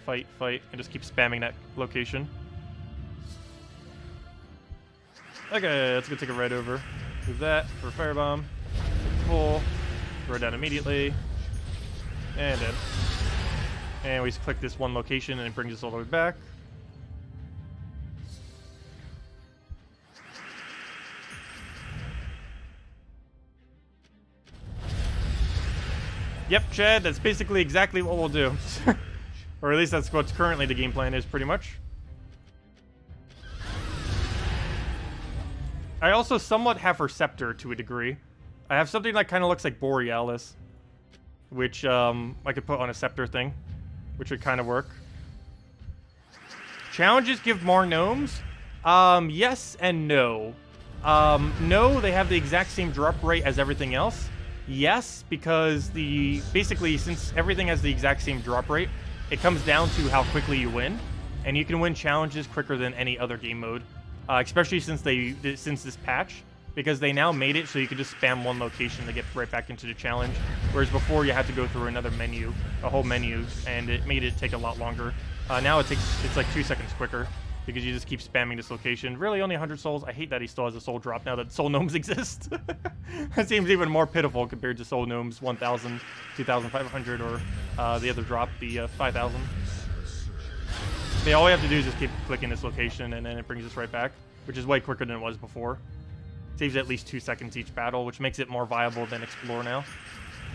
fight, fight, and just keep spamming that location. Okay, let's go take a ride over. Do that for Firebomb. Full. Throw it down immediately. And dead. And we just click this one location and it brings us all the way back. Yep, Chad, that's basically exactly what we'll do. Or at least that's what's currently the game plan is, pretty much. I also somewhat have her Scepter to a degree. I have something that kind of looks like Borealis, which I could put on a Scepter thing, which would kind of work. Challenges give more gnomes? Yes and no. No, they have the exact same drop rate as everything else. Yes, because basically, since everything has the exact same drop rate, it comes down to how quickly you win, and you can win challenges quicker than any other game mode, especially since this patch, because they now made it so you can just spam one location to get right back into the challenge, whereas before you had to go through another menu, a whole menu, and it made it take a lot longer. Now it's like 2 seconds quicker, because you just keep spamming this location. Really, only 100 souls. I hate that he still has a soul drop now that soul gnomes exist. That seems even more pitiful compared to soul gnomes 1,000, 2,500, or the other drop, the 5,000. All we have to do is just keep clicking this location, and then it brings us right back, which is way quicker than it was before. Saves at least 2 seconds each battle, which makes it more viable than Explore now.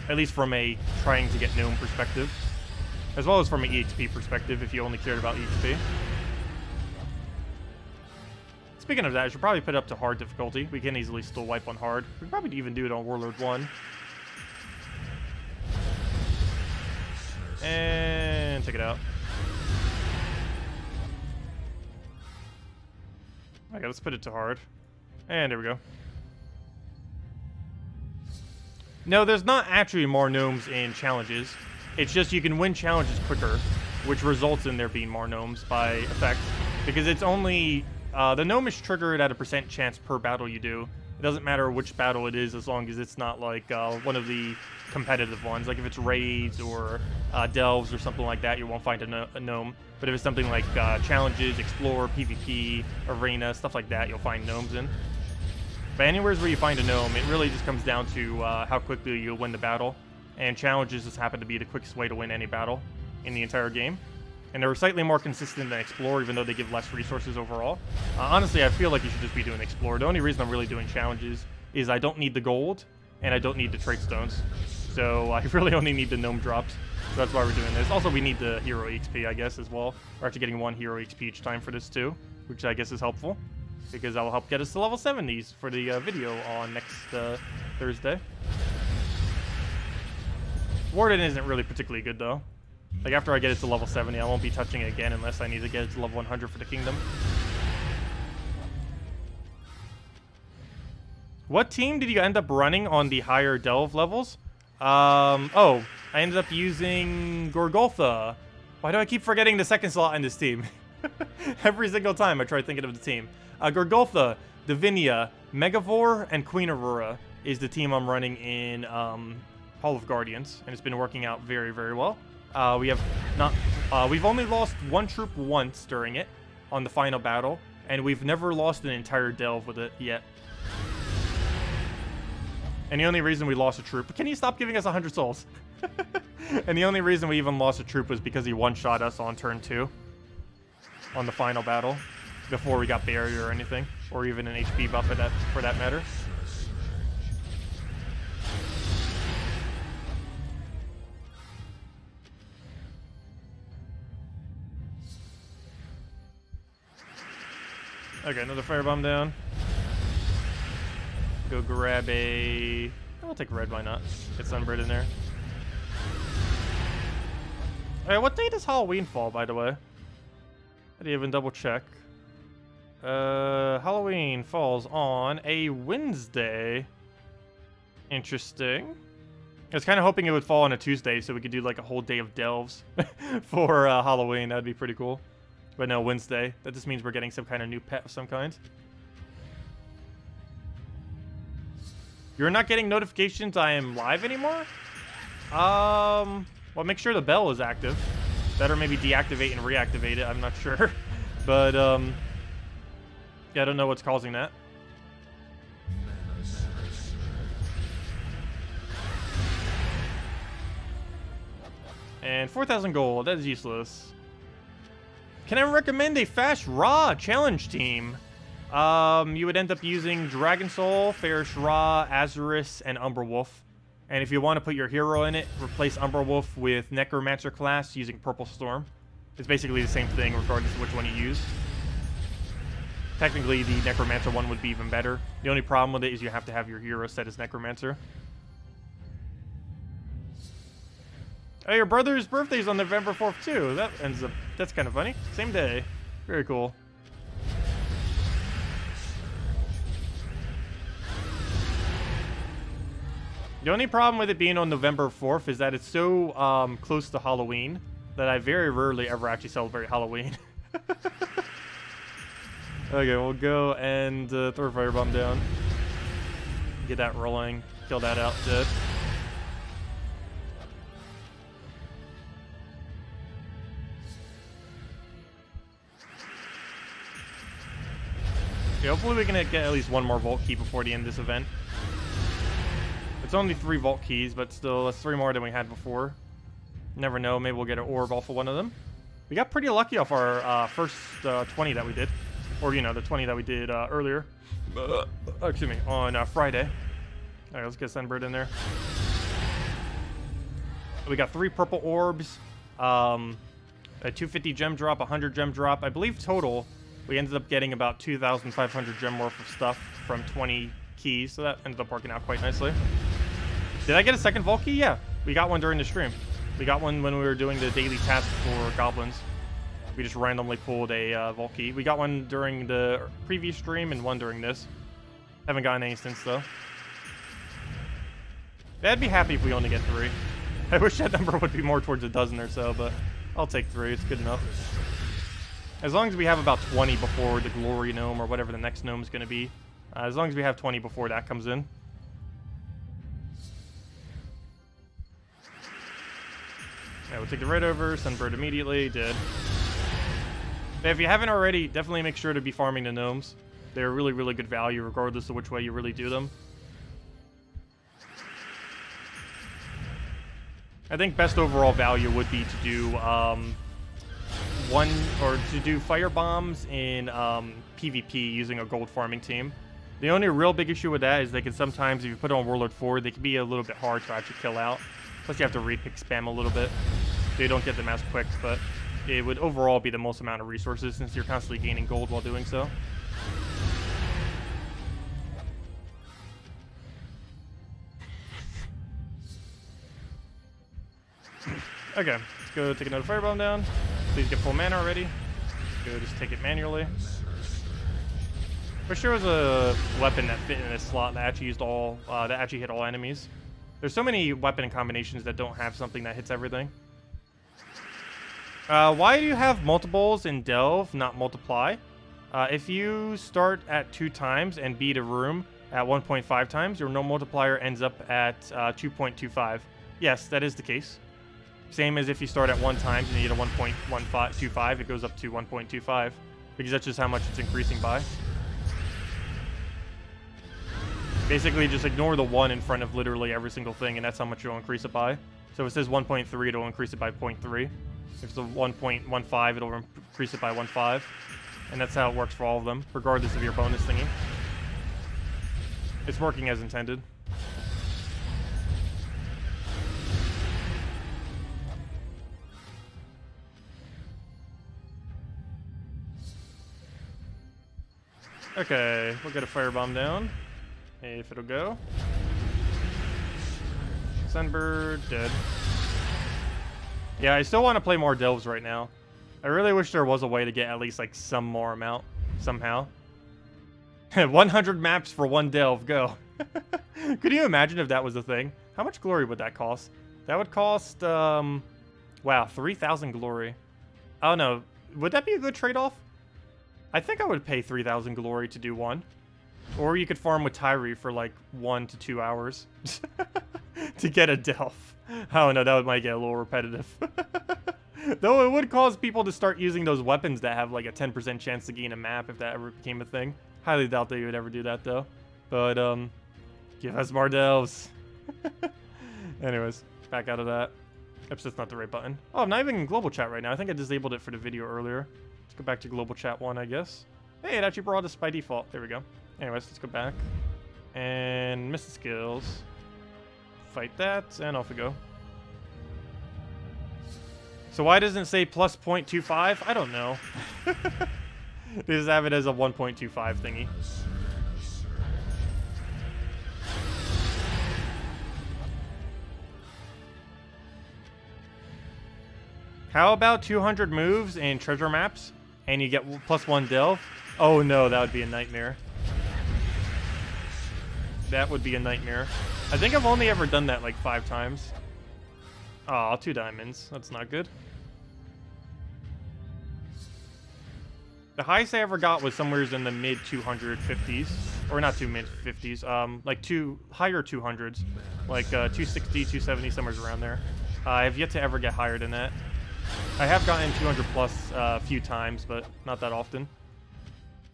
At least from a trying to get gnome perspective. As well as from an EXP perspective, if you only cared about EXP. Speaking of that, I should probably put it up to hard difficulty. We can easily still wipe on hard. We can probably even do it on Warlord 1. And take it out. Okay, let's put it to hard. And there we go. No, there's not actually more gnomes in challenges. It's just you can win challenges quicker, which results in there being more gnomes by effect. Because it's only... the gnome is triggered at a % chance per battle you do. It doesn't matter which battle it is as long as it's not like one of the competitive ones. Like if it's raids or delves or something like that, you won't find a gnome. But if it's something like challenges, explore, PvP, arena, stuff like that, you'll find gnomes in. But anywhere where you find a gnome, it really just comes down to how quickly you'll win the battle. And challenges just happen to be the quickest way to win any battle in the entire game. And they're slightly more consistent than Explore, even though they give less resources overall. Honestly, I feel like you should just be doing Explore. The only reason I'm really doing challenges is I don't need the gold, and I don't need the trait stones. So I really only need the gnome drops. So that's why we're doing this. Also, we need the hero XP, I guess, as well. We're actually getting 1 hero XP each time for this, too, which I guess is helpful, because that will help get us to level 70s for the video on next Thursday. Warden isn't really particularly good, though. Like, after I get it to level 70, I won't be touching it again unless I need to get it to level 100 for the kingdom. What team did you end up running on the higher delve levels? Oh, I ended up using Gorgoltha. Why do I keep forgetting the second slot in this team? Every single time I try thinking of the team. Gorgoltha, Divinia, Megavore, and Queen Aurora is the team I'm running in Hall of Guardians, and it's been working out very, very well. We've only lost 1 troop once during it on the final battle, and we've never lost an entire delve with it yet. And the only reason we lost a troop... Can you stop giving us 100 souls? And the only reason we even lost a troop was because he one-shot us on turn 2. On the final battle. Before we got barrier or anything. Or even an HP buff for that matter. Okay, another firebomb down. Go grab a... I'll take red, why not? Get Sunbird in there. Alright, what date does Halloween fall, by the way? I didn't even double check. Halloween falls on a Wednesday. Interesting. I was kind of hoping it would fall on a Tuesday so we could do like a whole day of delves for Halloween. That'd be pretty cool. But no, Wednesday. That just means we're getting some kind of new pet of some kind. You're not getting notifications I am live anymore? Well, make sure the bell is active. Better maybe deactivate and reactivate it. I'm not sure. But, yeah, I don't know what's causing that. And 4,000 gold. That is useless. Can I recommend a fast raw challenge team? You would end up using Dragon Soul, Fairish Ra, Azurus, and Umberwolf. And if you want to put your hero in it, replace Umberwolf with Necromancer class using Purple Storm. It's basically the same thing regardless of which one you use. Technically, the Necromancer one would be even better. The only problem with it is you have to have your hero set as Necromancer. Oh, your brother's birthday's on November 4th too. That ends up, that's kind of funny. Same day. Very cool. The only problem with it being on November 4th is that it's so close to Halloween that I very rarely ever actually celebrate Halloween. Okay, we'll go and throw a firebomb down. Get that rolling. Kill that out dead. Okay, hopefully we can get at least one more Vault Key before the end of this event. It's only 3 Vault Keys, but still, that's 3 more than we had before. Never know, maybe we'll get an orb off of one of them. We got pretty lucky off our first 20 that we did. Or, you know, the 20 that we did earlier. Excuse me, on Friday. Alright, let's get Sunbird in there. We got 3 purple orbs, a 250 gem drop, 100 gem drop. I believe total, we ended up getting about 2,500 gem worth of stuff from 20 keys, so that ended up working out quite nicely. Did I get a second Vault Key? Yeah, we got one during the stream. We got one when we were doing the daily task for goblins. We just randomly pulled a Vault Key. We got one during the previous stream and one during this. Haven't gotten any since, though. I'd be happy if we only get 3. I wish that number would be more towards a dozen or so, but I'll take 3. It's good enough. As long as we have about 20 before the Glory Gnome or whatever the next gnome is going to be. As long as we have 20 before that comes in. Yeah, we'll take the red over, Sunbird immediately, did. But if you haven't already, definitely make sure to be farming the gnomes. They're really, really good value regardless of which way you really do them. I think best overall value would be to do fire bombs in PvP using a gold farming team. The only real big issue with that is they can sometimes, if you put it on Warlord 4, they can be a little bit hard to actually kill out. Plus you have to repick spam a little bit, so you don't get them as quick, but it would overall be the most amount of resources since you're constantly gaining gold while doing so. Okay, let's go take another firebomb down. Please get full mana already. Go just take it manually. Wish there was a weapon that fit in this slot that actually used all, that actually hit all enemies. There's so many weapon combinations that don't have something that hits everything. Why do you have multiples in Delve, not multiply? If you start at 2 times and beat a room at 1.5 times, your no multiplier ends up at 2.25. Yes, that is the case. Same as if you start at 1 times and you get a 1.25, it goes up to 1.25 because that's just how much it's increasing by. Basically, just ignore the 1 in front of literally every single thing, and that's how much you'll increase it by. So if it says 1.3, it'll increase it by 0.3. If it's a 1.15, it'll increase it by 1.5. And that's how it works for all of them, regardless of your bonus thingy. It's working as intended. Okay, we'll get a firebomb down. If it'll go. Sunbird, dead. Yeah, I still want to play more delves right now. I really wish there was a way to get at least like some more amount somehow. 100 maps for 1 delve, go. Could you imagine if that was a thing? How much glory would that cost? That would cost, wow, 3,000 glory. I don't know. Would that be a good trade-off? I think I would pay 3,000 glory to do 1. Or you could farm with Tyree for like 1 to 2 hours to get a Delph. I don't know, that might get a little repetitive. Though it would cause people to start using those weapons that have like a 10% chance to gain a map if that ever became a thing. Highly doubt that you would ever do that though. But give us more Delphs. Anyways, back out of that. Oops, that's not the right button. Oh, I'm not even in global chat right now. I think I disabled it for the video earlier. Let's go back to global chat 1, I guess. Hey, it actually brought us by default. There we go. Anyways, let's go back. And miss the skills. Fight that, and off we go. So why doesn't it say plus 0.25? I don't know. They just have it as a 1.25 thingy. How about 200 moves and treasure maps, and you get plus 1 delve? Oh no, that would be a nightmare. That would be a nightmare. I think I've only ever done that like 5 times. Aw, 2 diamonds. That's not good. The highest I ever got was somewhere in the mid 250s. Or not mid 50s. Like higher 200s. Like 260, 270, somewhere around there. I have yet to ever get higher than that. I have gotten 200 plus a few times, but not that often.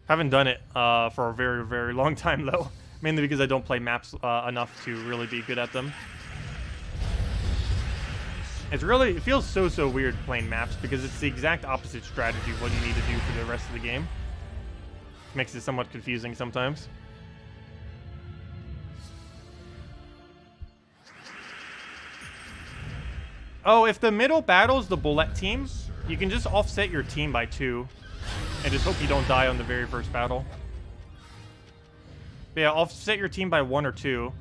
Haven't done it for a very, very long time though. Mainly because I don't play maps enough to really be good at them. It feels so weird playing maps because it's the exact opposite strategy of what you need to do for the rest of the game. Makes it somewhat confusing sometimes. Oh, if the middle battle's the bullet team, you can just offset your team by 2. And just hope you don't die on the very first battle. But yeah, offset your team by 1 or 2.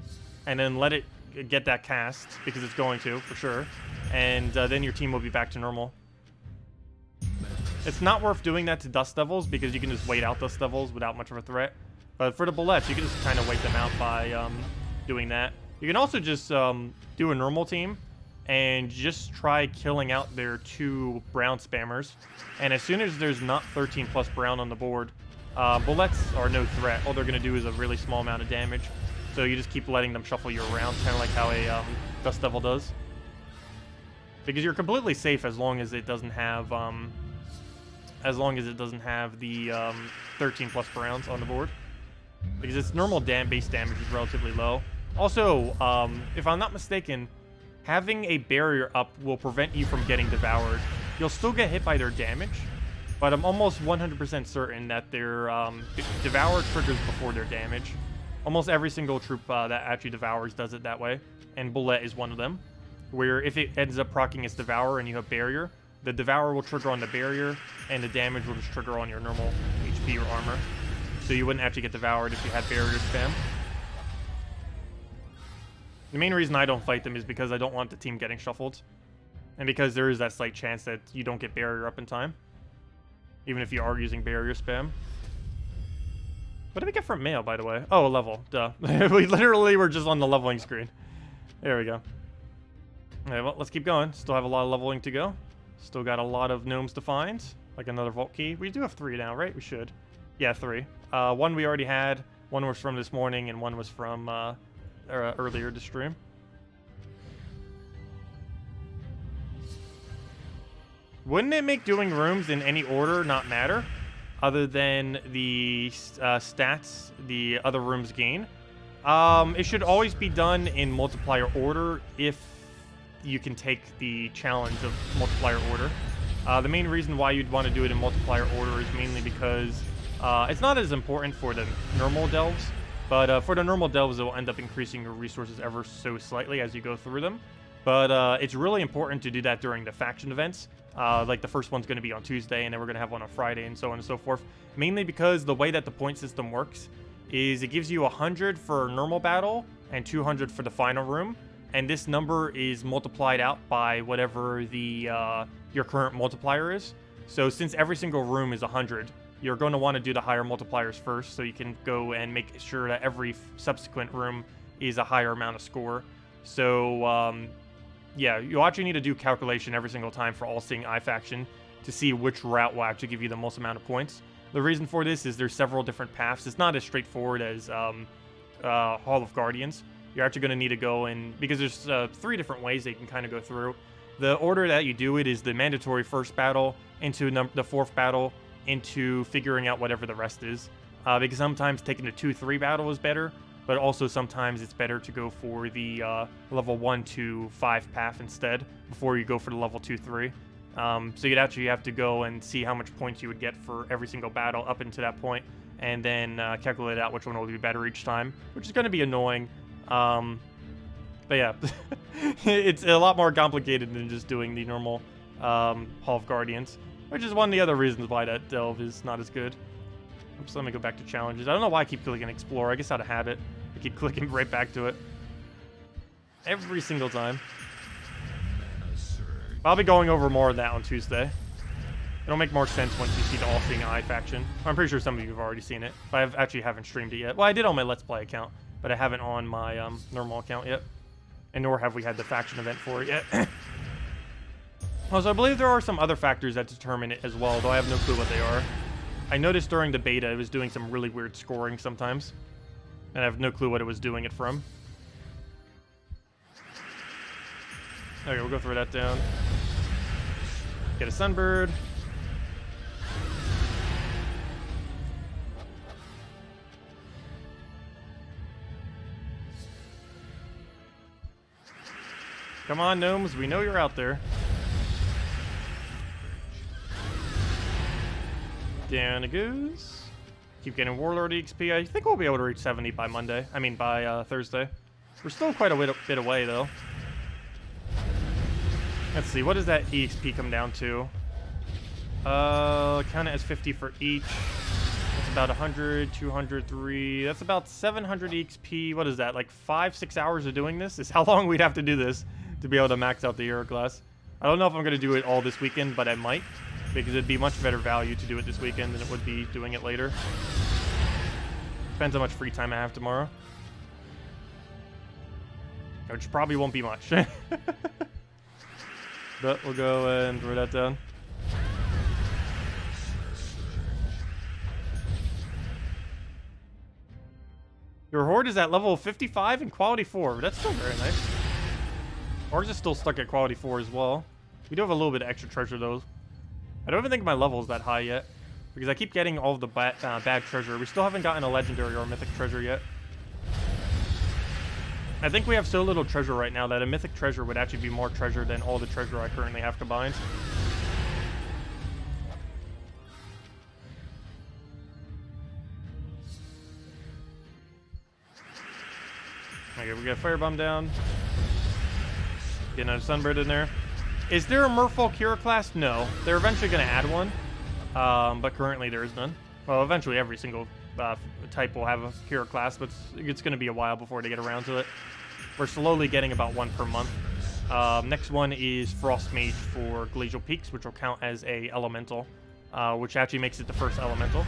And then let it get that cast, because it's going to, for sure. And then your team will be back to normal. It's not worth doing that to Dust Devils, because you can just wait out Dust Devils without much of a threat. But for the bullets, you can just kind of wait them out by doing that. You can also just do a normal team and just try killing out their 2 brown spammers. And as soon as there's not 13 plus brown on the board, bullets are no threat. All they're going to do is a really small amount of damage. So you just keep letting them shuffle you around, kind of like how a Dust Devil does. Because you're completely safe as long as it doesn't have the 13 plus browns on the board. Because its normal base damage is relatively low. Also, if I'm not mistaken, having a barrier up will prevent you from getting devoured. You'll still get hit by their damage, but I'm almost 100% certain that their devour triggers before their damage. Almost every single troop that actually devours does it that way, and Bullet is one of them. Where if it ends up proccing its devour and you have barrier, the devour will trigger on the barrier, and the damage will just trigger on your normal HP or armor. So you wouldn't actually get devoured if you had barrier spam. The main reason I don't fight them is because I don't want the team getting shuffled. And because there is that slight chance that you don't get barrier up in time. Even if you are using barrier spam. What did we get from mail, by the way? Oh, a level. Duh. We literally were just on the leveling screen. There we go. Okay, well, let's keep going. Still have a lot of leveling to go. Still got a lot of gnomes to find. Like another vault key. We do have 3 now, right? We should. Yeah, 3. 1 we already had. 1 was from this morning, and 1 was from earlier to stream. Wouldn't it make doing rooms in any order not matter, other than the stats the other rooms gain? It should always be done in multiplier order if you can take the challenge of multiplier order. The main reason why you'd want to do it in multiplier order is mainly because it's not as important for the normal delves, but for the normal delves, it will end up increasing your resources ever so slightly as you go through them. But it's really important to do that during the faction events. Like the first one's going to be on Tuesday, and then we're going to have one on Friday, and so on and so forth. Mainly because the way that the point system works is it gives you 100 for normal battle and 200 for the final room. And this number is multiplied out by whatever the your current multiplier is. So since every single room is 100, you're going to want to do the higher multipliers first, so you can go and make sure that every subsequent room is a higher amount of score. So yeah, you actually need to do calculation every single time for all seeing eye faction to see which route will actually give you the most amount of points. The reason for this is there's several different paths. It's not as straightforward as Hall of Guardians. You're actually going to need to go in, because there's 3 different ways that you can kind of go through. The order that you do it is the mandatory first battle, into the 4th battle, into figuring out whatever the rest is. Because sometimes taking the 2-3 battle is better, but also sometimes it's better to go for the level 1 to 5 path instead, before you go for the level 2-3. So you'd actually have to go and see how much points you would get for every single battle up into that point, and then calculate out which one will be better each time, which is going to be annoying. But yeah, it's a lot more complicated than just doing the normal Hall of Guardians, which is one of the other reasons why that delve is not as good. Oops, let me go back to challenges. I don't know why I keep clicking Explore. I guess out of habit, I keep clicking right back to it every single time. I'll be going over more of that on Tuesday. It'll make more sense once you see the All-Seeing Eye faction. I'm pretty sure some of you have already seen it, but I actually haven't streamed it yet. Well, I did on my Let's Play account, but I haven't on my normal account yet. And nor have we had the faction event for it yet. Also, I believe there are some other factors that determine it as well, though I have no clue what they are. I noticed during the beta it was doing some really weird scoring sometimes, and I have no clue what it was doing it from. Okay, we'll go throw that down. Get a Sunbird. Come on, Gnomes, we know you're out there. Down it goes. Keep getting Warlord EXP. I think we'll be able to reach 70 by Monday. I mean, by Thursday. We're still quite a bit away, though. Let's see, what does that EXP come down to? Count it as 50 for each. That's about 100, 200, 3. That's about 700 EXP. What is that, like 5-6 hours of doing this? Is how long we'd have to do this to be able to max out the hero class. I don't know if I'm going to do it all this weekend, but I might, because it'd be much better value to do it this weekend than it would be doing it later. Depends how much free time I have tomorrow. Which probably won't be much. But we'll go and throw that down. Your horde is at level 55 and quality 4. That's still very nice. Ours is still stuck at quality 4 as well. We do have a little bit of extra treasure though. I don't even think my level is that high yet, because I keep getting all of the bad treasure. We still haven't gotten a legendary or a mythic treasure yet. I think we have so little treasure right now that a mythic treasure would actually be more treasure than all the treasure I currently have combined. Okay, we got a firebomb down. Get another Sunbird in there. Is there a Merfolk hero class? No. They're eventually going to add one, but currently there is none. Well, eventually every single type will have a hero class, but it's going to be a while before they get around to it. We're slowly getting about one per month. Next one is Frost Mage for Glacial Peaks, which will count as a elemental, which actually makes it the first elemental,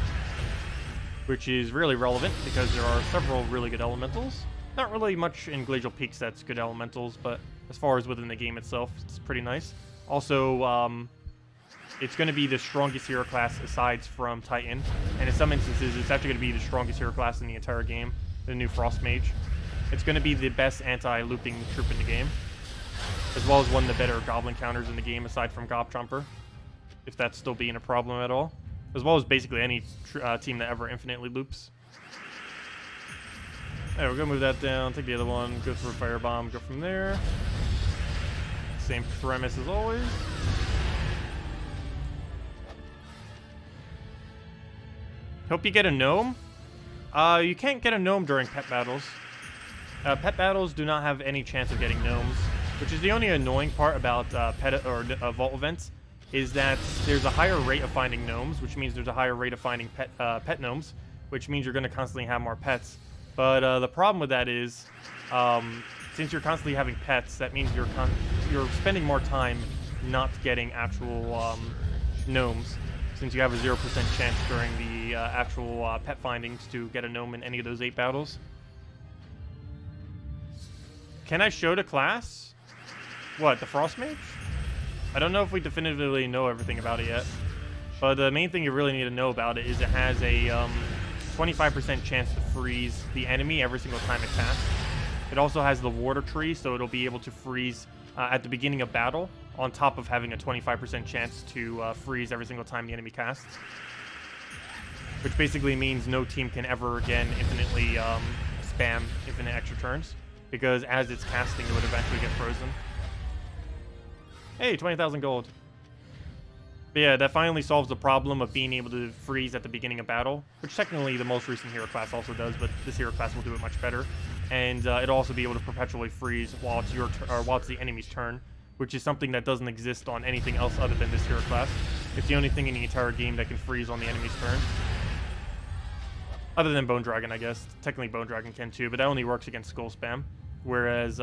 which is really relevant because there are several really good elementals. Not really much in Glacial Peaks that's good elementals, but as far as within the game itself, it's pretty nice. Also, it's going to be the strongest hero class aside from Titan, and in some instances, it's actually going to be the strongest hero class in the entire game, the new Frost Mage. It's going to be the best anti-looping troop in the game, as well as one of the better goblin counters in the game aside from Gob Chomper, if that's still being a problem at all, as well as basically any team that ever infinitely loops. Alright, we're going to move that down, take the other one, go for a firebomb, go from there. Same premise as always. Hope you get a gnome. You can't get a gnome during pet battles. Pet battles do not have any chance of getting gnomes, which is the only annoying part about vault events, is that there's a higher rate of finding gnomes, which means there's a higher rate of finding pet gnomes, which means you're going to constantly have more pets. But the problem with that is, since you're constantly having pets, that means you're spending more time not getting actual gnomes, since you have a 0% chance during the actual pet findings to get a gnome in any of those 8 battles. Can I show the class? What, the Frost Mage? I don't know if we definitively know everything about it yet. But the main thing you really need to know about it is it has a 25% chance to freeze the enemy every single time it casts. It also has the water tree, so it'll be able to freeze at the beginning of battle, on top of having a 25% chance to freeze every single time the enemy casts. Which basically means no team can ever again infinitely spam infinite extra turns, because as it's casting, it would eventually get frozen. Hey, 20,000 gold. But yeah, that finally solves the problem of being able to freeze at the beginning of battle, which technically the most recent hero class also does, but this hero class will do it much better. And it'll also be able to perpetually freeze while it's while it's the enemy's turn, which is something that doesn't exist on anything else other than this hero class. It's the only thing in the entire game that can freeze on the enemy's turn. Other than Bone Dragon, I guess. Technically Bone Dragon can too, but that only works against Skull Spam. Whereas,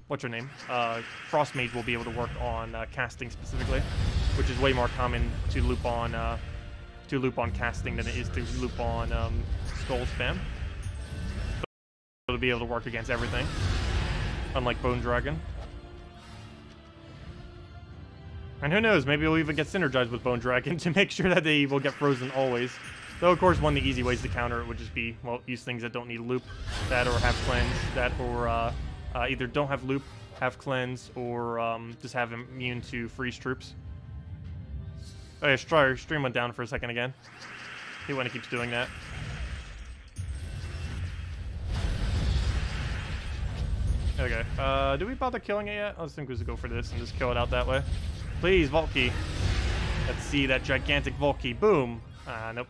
what's your name? Frost Mage will be able to work on casting specifically, which is way more common to loop on casting than it is to loop on Skull Spam. So it'll be able to work against everything, unlike Bone Dragon. And who knows, maybe we'll even get synergized with Bone Dragon to make sure that they will get frozen always. Though, of course, one of the easy ways to counter it would just be, well, use things that don't need loop, that or have cleanse, that or either don't have loop, have cleanse, or just have immune to freeze troops. Oh yeah, stream went down for a second again. He when it keeps doing that. Okay, did we bother killing it yet? I was thinking we should go for this and just kill it out that way. Please, Vault Key. Let's see that gigantic Vault Key. Boom. Nope.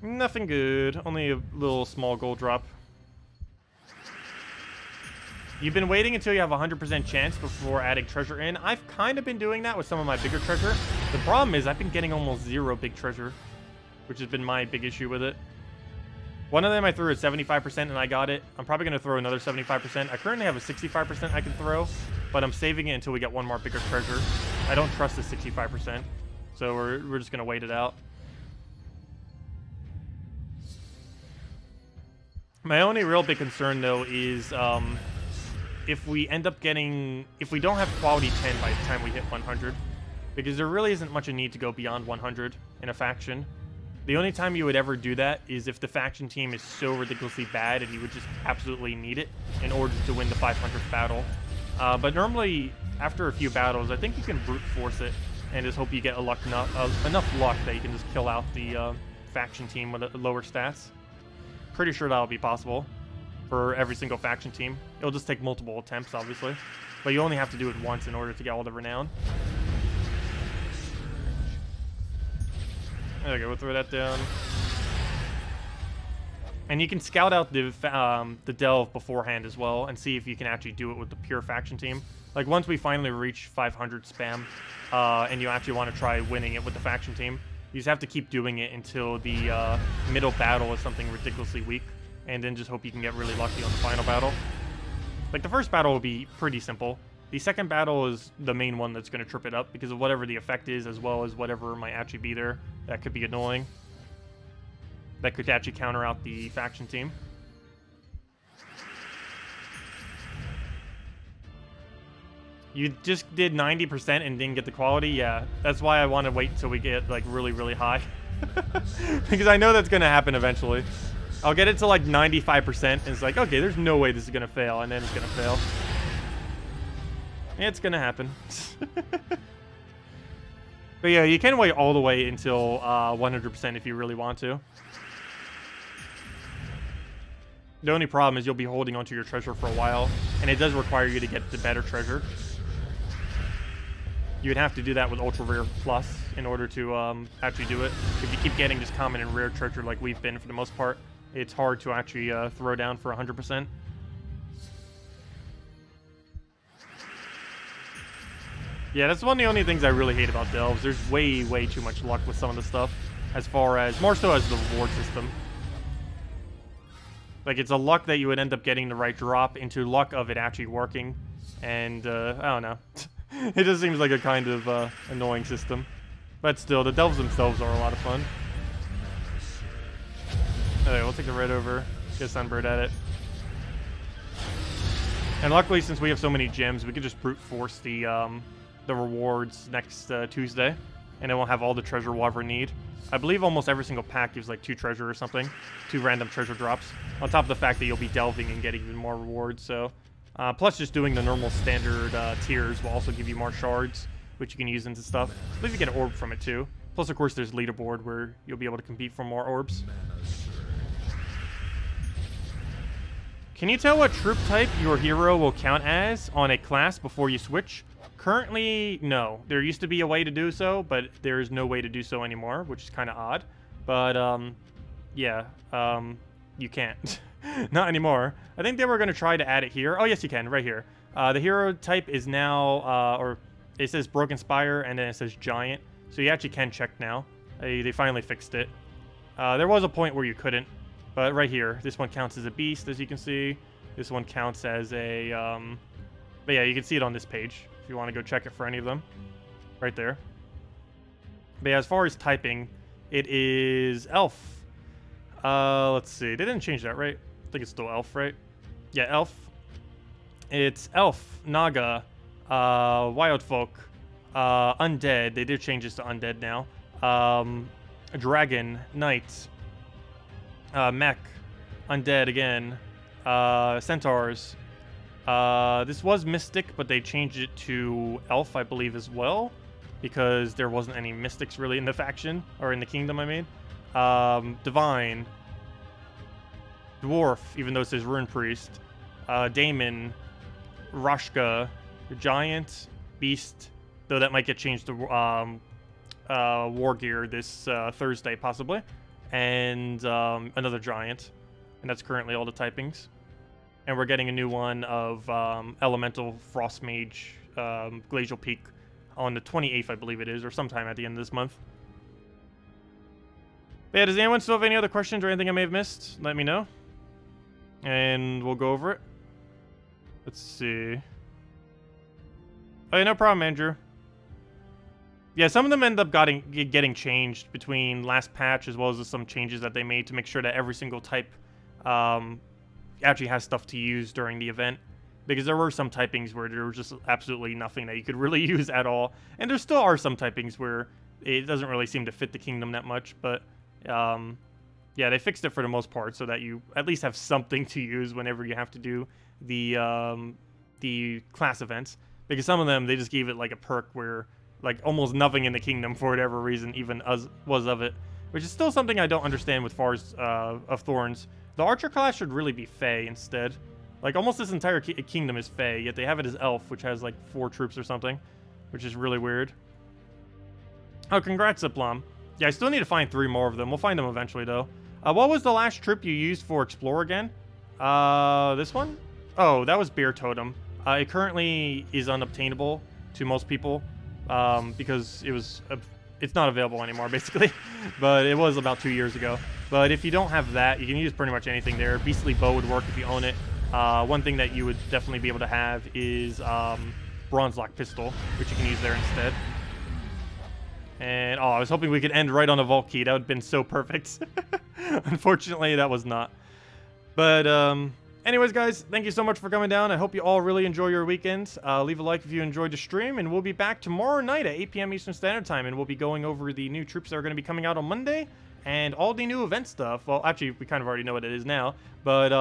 Nothing good. Only a little small gold drop. You've been waiting until you have a 100% chance before adding treasure in. I've kind of been doing that with some of my bigger treasure. The problem is I've been getting almost zero big treasure, which has been my big issue with it. One of them I threw at 75% and I got it. I'm probably going to throw another 75%. I currently have a 65% I can throw, but I'm saving it until we get one more bigger treasure. I don't trust the 65%, so we're just going to wait it out. My only real big concern, though, is if we end up getting... If we don't have quality 10 by the time we hit 100, because there really isn't much a need to go beyond 100 in a faction. The only time you would ever do that is if the faction team is so ridiculously bad and you would just absolutely need it in order to win the 500th battle. But normally, after a few battles, I think you can brute force it and just hope you get enough luck that you can just kill out the faction team with lower stats. Pretty sure that'll be possible for every single faction team. It'll just take multiple attempts, obviously. But you only have to do it once in order to get all the renown. There we go, we'll throw that down. And you can scout out the delve beforehand as well and see if you can actually do it with the pure faction team. Like, once we finally reach 500 spam, and you actually want to try winning it with the faction team, you just have to keep doing it until the middle battle is something ridiculously weak, and then just hope you can get really lucky on the final battle. Like, the first battle will be pretty simple. The second battle is the main one that's going to trip it up because of whatever the effect is, as well as whatever might actually be there that could be annoying. That could actually counter out the faction team. You just did 90% and didn't get the quality? Yeah, that's why I want to wait until we get, like, really, really high. Because I know that's going to happen eventually. I'll get it to, like, 95%, and it's like, okay, there's no way this is going to fail, and then it's going to fail. It's going to happen. But yeah, you can wait all the way until 100% if you really want to. The only problem is you'll be holding onto your treasure for a while, and it does require you to get the better treasure. You would have to do that with Ultra Rare Plus in order to actually do it. If you keep getting just common and rare treasure like we've been for the most part, it's hard to actually throw down for 100%. Yeah, that's one of the only things I really hate about Delves. There's way, way too much luck with some of the stuff, as far as, more so as the reward system. Like, it's a luck that you would end up getting the right drop into luck of it actually working. And, I don't know. It just seems like a kind of annoying system. But still, the Delves themselves are a lot of fun. Okay, we'll take the red over, get Sunbird at it. And luckily, since we have so many gems, we could just brute force the the rewards next Tuesday, and then we'll have all the treasure we'll ever need. I believe almost every single pack gives like 2 treasure or something, 2 random treasure drops, on top of the fact that you'll be delving and getting even more rewards. So, plus just doing the normal standard tiers will also give you more shards, which you can use into stuff. I believe you get an orb from it too. Plus, of course, there's leaderboard where you'll be able to compete for more orbs. Can you tell what troop type your hero will count as on a class before you switch? Currently, no. There used to be a way to do so, but there is no way to do so anymore, which is kind of odd. But, yeah, you can't. Not anymore. I think they were going to try to add it here. Oh, yes, you can, right here. The hero type is now, or it says Broken Spire, and then it says Giant. So you actually can check now. They finally fixed it. There was a point where you couldn't, but right here, this one counts as a beast, as you can see. This one counts as a, but yeah, you can see it on this page if you want to go check it for any of them. Right there. But yeah, as far as typing, it is Elf. Let's see. They didn't change that, right? I think it's still Elf, right? Yeah, Elf. It's Elf, Naga, Wild Folk, Undead. They did change this to Undead now. Dragon, Knight, Mech, Undead again, Centaurs. This was Mystic, but they changed it to Elf, I believe, as well, because there wasn't any Mystics really in the faction, or in the kingdom, I mean. Divine, Dwarf, even though it says Rune Priest, Daemon, Rashka, Giant, Beast, though that might get changed to War Gear this Thursday, possibly, and another Giant, and that's currently all the typings. And we're getting a new one of Elemental Frost Mage Glacial Peak on the 28th, I believe it is, or sometime at the end of this month. But yeah, does anyone still have any other questions or anything I may have missed? Let me know, and we'll go over it. Let's see. Oh, yeah, no problem, Andrew. Yeah, some of them end up getting changed between last patch, as well as some changes that they made to make sure that every single type actually has stuff to use during the event. Because there were some typings where there was just absolutely nothing that you could really use at all. And there still are some typings where it doesn't really seem to fit the kingdom that much. But, yeah, they fixed it for the most part so that you at least have something to use whenever you have to do the class events. Because some of them, they just gave it like a perk where like almost nothing in the kingdom, for whatever reason, even was of it. Which is still something I don't understand with fars of Thorns. The Archer class should really be Fey instead. Like, almost this entire kingdom is Fey, yet they have it as Elf, which has, like, 4 troops or something. Which is really weird. Oh, congrats, Ziplom. Yeah, I still need to find 3 more of them. We'll find them eventually, though. What was the last trip you used for Explore again? This one? Oh, that was Bear Totem. It currently is unobtainable to most people. Because it's not available anymore, basically. But it was about 2 years ago. But if you don't have that, you can use pretty much anything there. Beastly Bow would work if you own it. One thing that you would definitely be able to have is Bronze Lock Pistol, which you can use there instead. And, oh, I was hoping we could end right on a Vault Key. That would have been so perfect. Unfortunately, that was not. But, anyways, guys, thank you so much for coming down. I hope you all really enjoy your weekends. Leave a like if you enjoyed the stream, and we'll be back tomorrow night at 8 p.m. Eastern Standard Time, and we'll be going over the new troops that are going to be coming out on Monday, and all the new event stuff. Well, actually, we kind of already know what it is now, but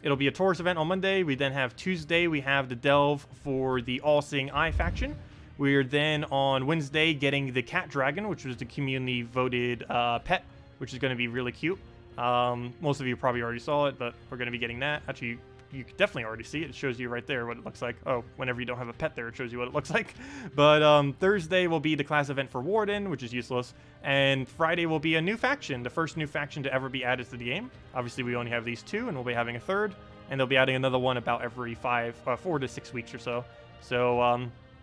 it'll be a Taurus event on Monday. We then have Tuesday, we have the Delve for the All-Seeing Eye faction. We're then on Wednesday getting the Cat Dragon, which was the community-voted pet, which is going to be really cute. Most of you probably already saw it, but we're going to be getting that. Actually, you could definitely already see it. It shows you right there what it looks like. Oh, whenever you don't have a pet there, it shows you what it looks like. But Thursday will be the class event for Warden, which is useless. And Friday will be a new faction, the first new faction to ever be added to the game. Obviously, we only have these 2, and we'll be having a 3rd. And they'll be adding another one about every 4 to 6 weeks or so. So,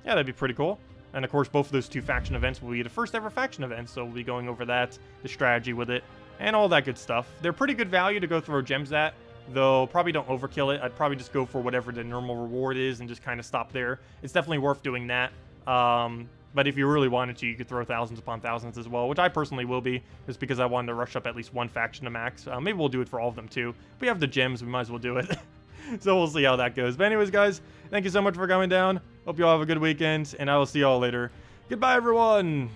yeah, that'd be pretty cool. And, of course, both of those 2 faction events will be the first ever faction events. So we'll be going over that, the strategy with it, and all that good stuff. They're pretty good value to go throw gems at, though probably don't overkill it. I'd probably just go for whatever the normal reward is and just kind of stop there. It's definitely worth doing that. But if you really wanted to, you could throw thousands upon thousands as well, which I personally will be, just because I wanted to rush up at least 1 faction to max. Maybe we'll do it for all of them too. If we have the gems, we might as well do it. So we'll see how that goes. But anyways, guys, thank you so much for coming down. Hope you all have a good weekend, and I will see y'all later. Goodbye, everyone!